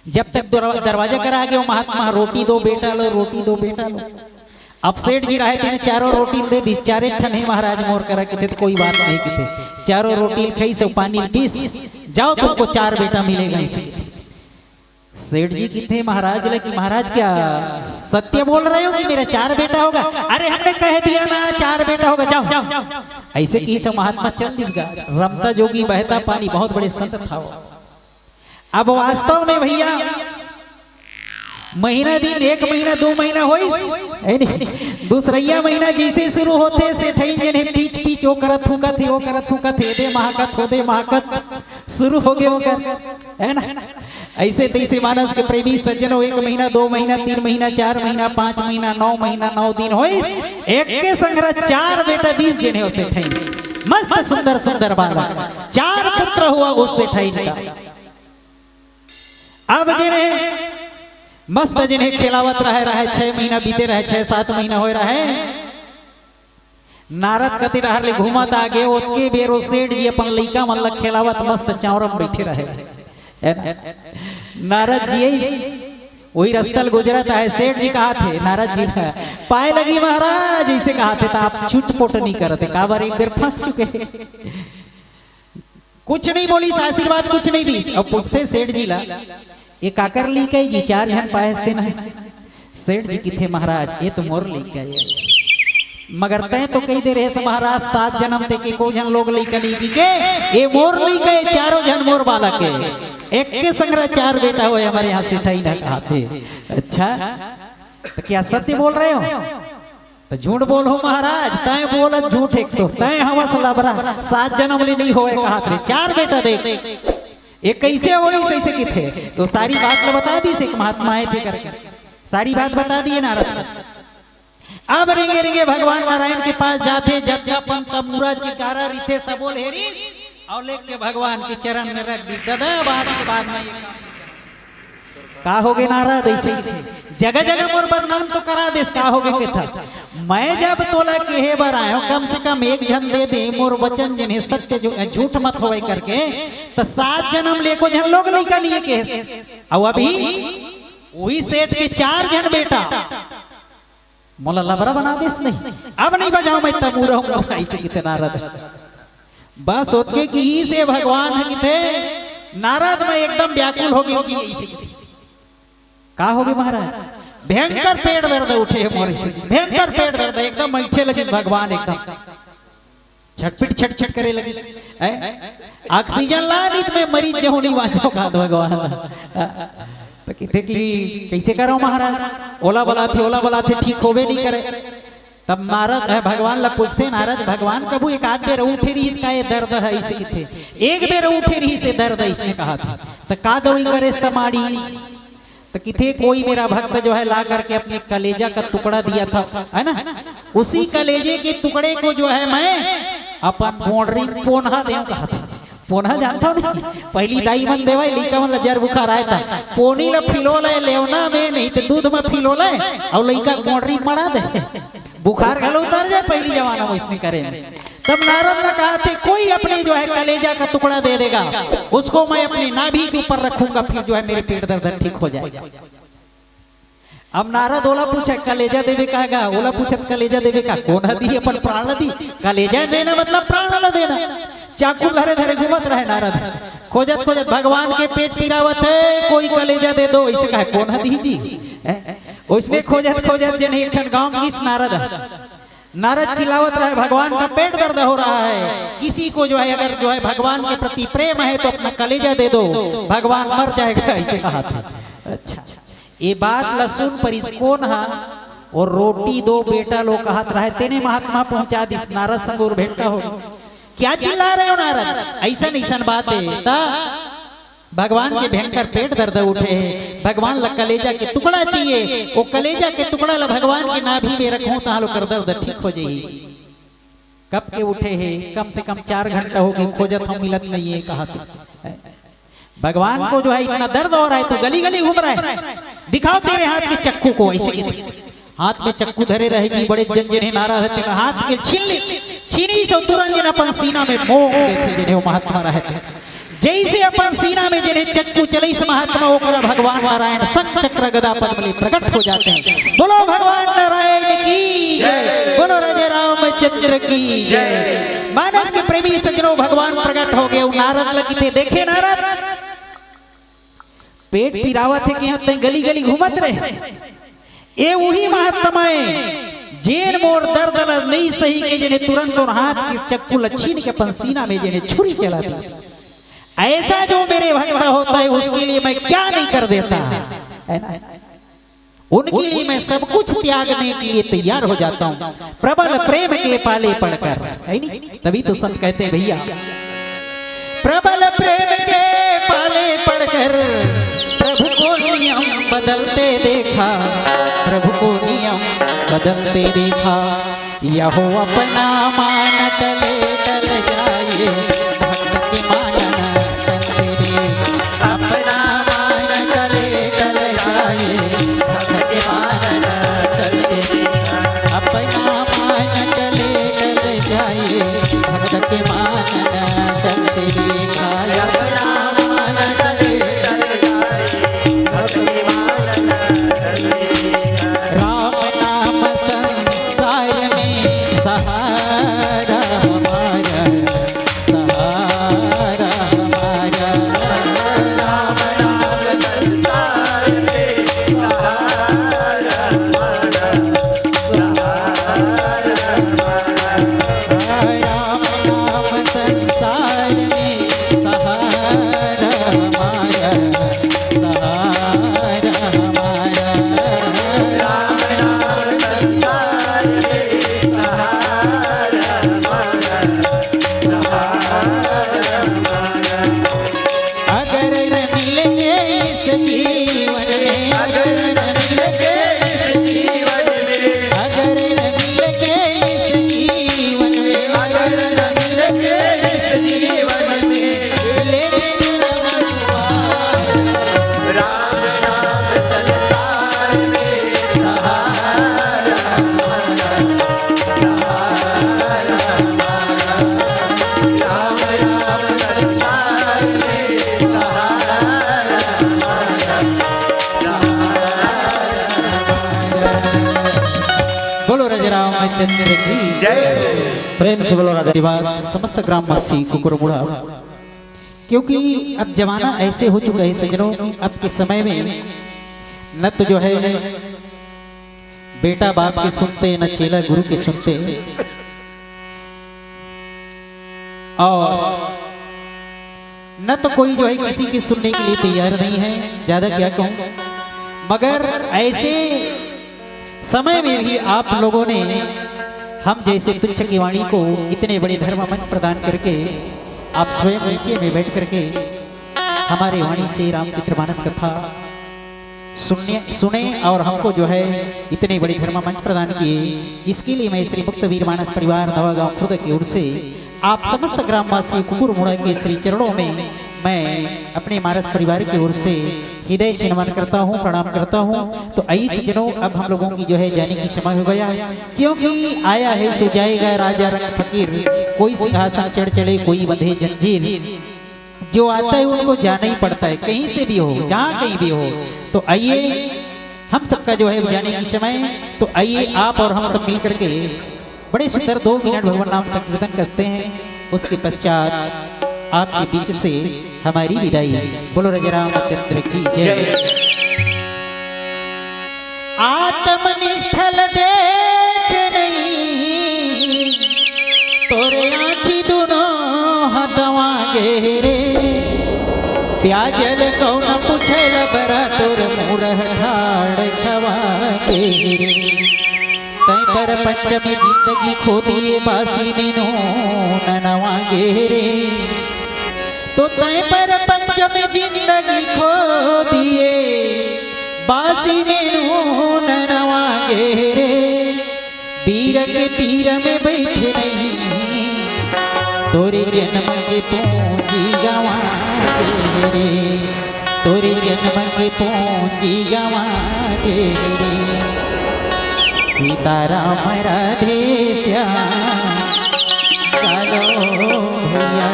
जब तक दरवाजा करा गया महात्मा रोटी दो बेटा लो, रोटी दो बेटा लो। अब सेठ जी रहे थे 4 रोटी दे दी 4 ठन है महाराज मोर करा के थे तो कोई बात नहीं की थे 4 रोटी खाई से पानी पीस जाओ तुमको 4 बेटा मिलेगा इसे। सेठ जी की थे महाराज लगे महाराज क्या सत्य बोल रहे हो कि मेरा 4 बेटा होगा? अरे हमने कह दिया ना 4 बेटा होगा, जाओ जाओ ऐसे की सब महात्मा चल जिसका रमता जोगी बहता पानी बहुत बड़े संत था। अब वास्तव में भैया महीना दिन 1 महीना 2 महीना होइस दूसरैया महीना जैसे शुरू होते से थई जने पीच पीच ओ करत थूकत दे महाकत हो दे महाकत शुरू हो गए ओकर है ना। ऐसे तैसे मानस के प्रेमी सज्जन 1 महीना 2 महीना 3 महीना 4 महीना 5 महीना 9 महीना 9 दिन होइस एक के संग्रह 4 बेटा 20 जने उसे थई मस्त सुंदर सुंदर बाला 4 पुत्र हुआ उससे थई का। अब जिन्हें मस्त जिन्हें खिलावत रहे 6 महीना बीते रहे 6-7 महीना हो रहे नारद कति रहर ले घूमत आगे ओके बेरो सेठ जी अपन लइका मन ल खिलावत मस्त चावरम बैठे रहे। नारद जी वही रस्तल गुजरत है सेठ जी कहा थे नारद जी पाए लगी महाराज ऐसे कहा थे तो आप छुटपुट नहीं करते काबर एक देर फंस चुके कुछ नहीं बोली आशीर्वाद कुछ नहीं दी। अब पूछते सेठ जी ला ये काकर ली कही जी 4 जन पायसते ना सेठ जी की थे महाराज ये तो मोर ली कही मगर तय तो कही दे रहे महाराज 7 जन्म ते के को जन लोग लेकर ली की के ये मोर ली के 4 जन मोर बाला के एक के संग्रह 4 बेटा हुए हमारे यहाँ से सही ना कहा थे। अच्छा तो क्या सत्य बोल रहे हो? तो झूठ बोल हो महाराज तय बोलत झूठ एक तो तय हवस लबरा 7 जन्म ले नहीं होए कहा थे 4 बेटा दे ये कैसे हो कैसे की थे तो सारी बात बता दी से महात्मा आए थे करके सारी बात बता दिए नारद। अब रिंगे रिंगे भगवान नारायण के पास जाते जब जपन तमुरा चिकारा रिथे सबोल हेरी और लेके भगवान के चरण में रख दी। दादा बात के बाद में का हो गए नारद ऐसे जगह जगह मोर बदनाम तो करा देस का हो गए था। मैं जब तोला कहे बर आयो कम से कम एक जन दे दे मोर वचन जिन्हें सत्य झूठ मत होवे करके तो 7 जन्म लेको जन लोग नहीं का लिए के। और अभी वही सेठ के 4 जन बेटा मोला लबरा बना देस नहीं। अब नहीं बजाओ मैं तब रहूंगा ऐसे कितने नारद बस सोच के कि ही से भगवान है किथे नारद में एकदम व्याकुल हो गई। ऐसे का हो गए महाराज भयंकर पेट दर्द उठे भयंकर पेट दर्द एकदम बैठे लगे भगवान एकदम छटपिट छट करे लगे। ऑक्सीजन ला दी में मरीज जो नहीं वाचो का भगवान तो कहते कि कैसे करो महाराज ओला बला थे ठीक होवे नहीं करे। तब नारद है भगवान ला पूछते नारद भगवान कबू एक आध बेर उठे रही इसका ये दर्द है इसे एक बेर उठे रही से दर्द है इसने कहा था तो का दवाई करे तमाड़ी तो किथे कोई मेरा भक्त जो है ला करके अपने कलेजा का टुकड़ा दिया था है ना उसी कलेजे के टुकड़े को जो है मैं अपन मोड़री पोन्हा दे कहा था। पोन्हा जानता हूँ पहली दाई मन देवा लड़का मन जर बुखार आया था पोनी ला फिलो ले लेवना में नहीं तो दूध में फिलो ले और लड़का मोड़री मरा दे बुखार गलो उतर जाए पहली जमाना में इसने करे। तब नारद ने कहा थे कोई अपने जो है कलेजा का टुकड़ा दे देगा उसको मैं अपनी नाभि के ऊपर रखूंगा फिर जो है मेरे पेट दर्द ठीक हो जाएगा। अब नारद ओला पूछा कलेजा देवे कहेगा ओला पूछा कलेजा देवे का कौन दी अपन प्राण दी कलेजा देना मतलब प्राण न देना। चाकू धरे धरे घूमत रहे नारद खोजत भगवान के पेट पीरावत है कोई कलेजा दे दो इसे कहे कौन दी जी उसने खोजत जन एक गाँव किस नारद चिल्लावत रहे भगवान का पेट दर्द हो रहा है किसी को जो है अगर जो है भगवान के प्रति प्रेम है तो अपना कलेजा दे दो भगवान मर जाएगा ऐसे कहा था। अच्छा ये बात लसुन पर इस कौन है और रोटी 2 बेटा लोग कहत रहे तेने महात्मा पहुंचा दिस नारद संग और भेंट हो क्या चिल्ला रहे हो नारद ऐसा बात है। भगवान के भयंकर पेट दर्द उठे भगवान ला कलेजा के टुकड़ा चाहिए वो कलेजा के टुकड़ा ला भगवान के नाभि में रखूं तो कर दर्द ठीक हो जाएगी। कब के उठे है कम से कम 4 घंटा हो गए खोजत हम मिलत नहीं है कहा भगवान को जो है इतना दर्द हो रहा है तो गली गली घूम रहा है। दिखाओ तेरे हाथ के चक्कू को ऐसे हाथ में चक्कू धरे रहेगी बड़े जन नारा रहते हाथ के छीनी से तुरंत अपन सीना में मोह देते जिन्हें महात्मा रहते जैसे अपन सीना में जिन्हें चक्कू चले इस महात्मा होकर भगवान नारायण संग चक्र गदा पद्म प्रकट हो जाते हैं। बोलो भगवान नारायण की जय बोलो राजा रामचंद्र की जय। मानस के प्रेमी सज्जनों भगवान प्रकट हो गए नारद लगी देखे नारद पेट पीरावत है कि यहाँ गली गली घूमत रहे ये वही महात्माएं जेन मोर दर्द नहीं सही के जिन्हें तुरंत और हाथ के चक्कू लच्छीन के अपन सीना में जिन्हें छुरी चलाती ऐसा जो मेरे भाई होता है उसके लिए मैं क्या नहीं कर देता उनके लिए मैं सब कुछ त्यागने के लिए तैयार हो जाता हूँ प्रबल प्रेम के पाले पड़कर है नहीं। तभी तो सब कहते हैं भैया प्रबल प्रेम के पाले पड़कर प्रभु को नियम बदलते देखा प्रभु को नियम बदलते देखा यहो अपना मान टले टल जाए भक्त के मानना अपना मान टले टल जाए भक्त के मानना अपना मान टले टल जाए भक्त के मानना चलते देखा अपना मान टले टल जाए भक्त के मानना राम नाम संसार में सहारा हमारा सहारा हमारा राम नाम संसार में सहारा हमारा सहारा हमारा राम नाम संसार में सहारा हमारा सहारा रामचंद्र की जय। प्रेम से बोलो राधा परिवार समस्त ग्रामवासी कुकुरमुड़ा। क्योंकि अब जमाना ऐसे हो चुका है सजनों, अब के समय में न तो जो है बेटा बाप के सुनते, न चेला गुरु के सुनते, और न तो कोई जो है किसी की सुनने के लिए तैयार नहीं है। ज्यादा क्या कहूं, मगर ऐसे समय में भी आप लोगों ने हम जैसे तुच्छ की वाणी को इतने बड़े धर्म मंच प्रदान करके आप स्वयं नीचे में बैठ करके हमारे वाणी से रामचरितमानस कथा सुने और हमको जो है इतने बड़े धर्म मंच प्रदान किए। इसके लिए मैं श्री मुक्त वीर मानस परिवार नवागांव खुर्द की ओर से आप समस्त ग्रामवासी कुकुरमुड़ा के श्री चरणों में मैं अपने मानस परिवार की ओर से हृदय से नमन करता हूँ, प्रणाम करता हूँ। तो आई सज्जनों, अब हम लोगों की जो है जाने की समय हो गया, क्योंकि आया है सो जाएगा राजा रंग फकीर। कोई सिंहासन चढ़ चढ़े, कोई बंधे जंजीर। जो आता है उनको जाना ही पड़ता है, कहीं से भी हो, जहाँ कहीं भी हो। तो आइए हम सबका जो है जाने की समय, तो आइए आप और हम सब मिल करके बड़े सुंदर 2 मिनट भगवान नाम संकीर्तन करते हैं। उसके पश्चात आपके बीच से हमारी विदाई। बोलो राजा रामचंद्र की जय। आत्मनिष्ठल देख नहीं तोरे आँखी दोनों हथवा गेरे, प्याजल कौन पूछल बरा तोर मुरह ठाड़ खवा गेरे। तै पर पंचमी जिंदगी खो दिए बासी मीनू ननवा गेरे। तो तै पर पंचमी जिंदगी खो दिए बासी मीनू ननवा गेरे। वीर के तीर में बैठे नहीं तोरे जन्म के पूंजी गवा रे, तोरे जन्म के पूंजी गवा रे। सीताराम राधे श्याम कालो भैया,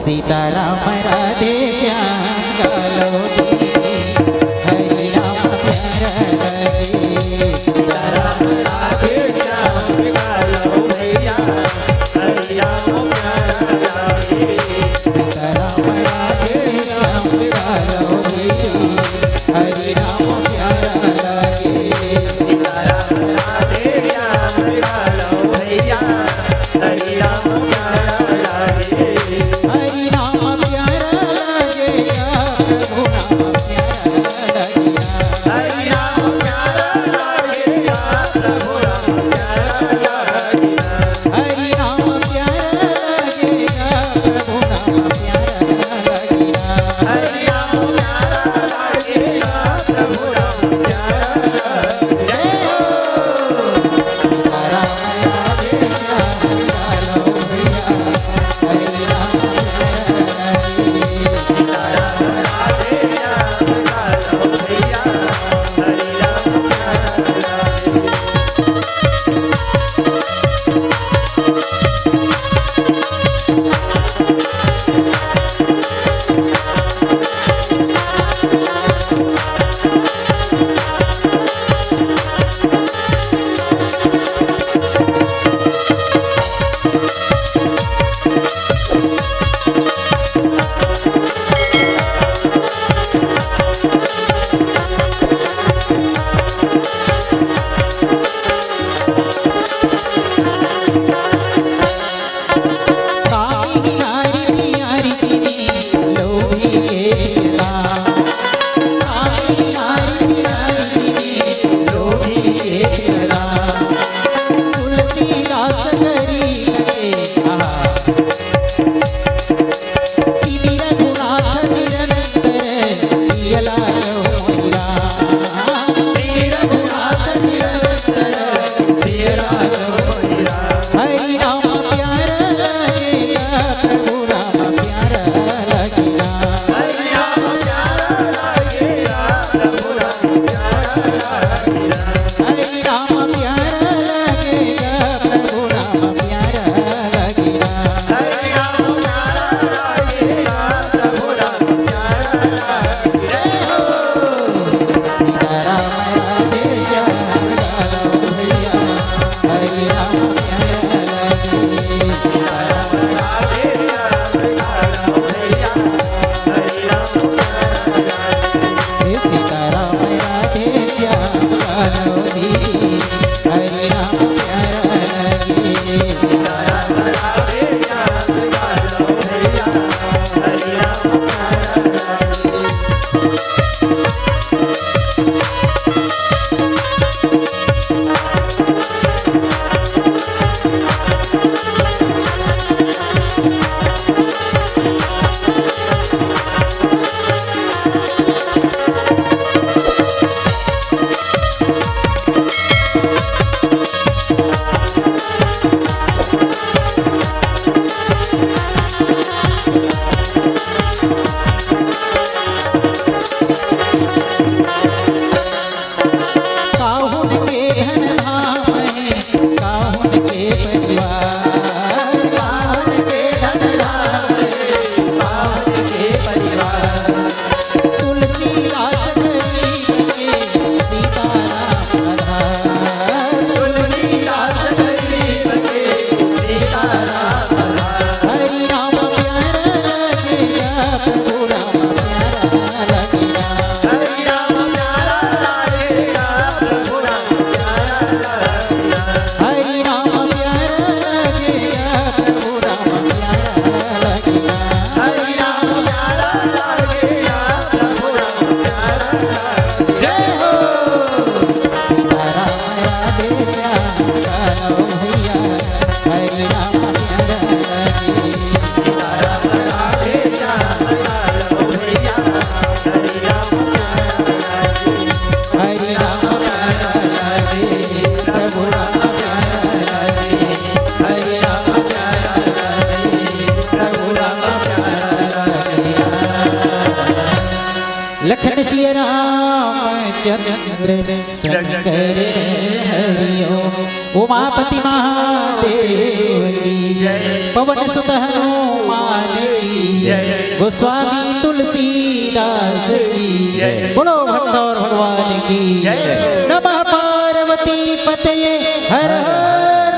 सीताराम राधे श्याम कालो हरि राम प्यारा लगे। सीताराम राधे श्याम कालो भैया, हरि राम प्यारा लगे। सीताराम राधे श्याम कालो भैया, हरि राम प्यारा लगे। सीताराम राधे श्याम कालो भैया, हरि राम प्यारा लगे। हरि नाम प्यारा लगेगा, प्रभु नाम प्यारा लगेगा। हरि नाम प्यारा लगेगा, प्रभु नाम प्यारा लगेगा। हरि नाम प्यारा लगेगा, प्रभु नाम प्यारा लगेगा। हरि नाम प्यारा लगेगा, प्रभु नाम प्यारा लगेगा। जय हो सीताराम राधे श्याम कालो भैया, हरि राम प्यारा लगे। सीताराम राधे श्याम कालो भैया, हरि राम प्यारा लगे। सीताराम राधे श्याम कालो भैया, लखन श्री रामचंद्र शंकर हरिओ उमापति महादेव की जय पवन सुत हनुमान की जय गोस्वामी तुलसीदास की जय बोलो भक्त और भगवान की जय नमः पार्वती पतये हर हर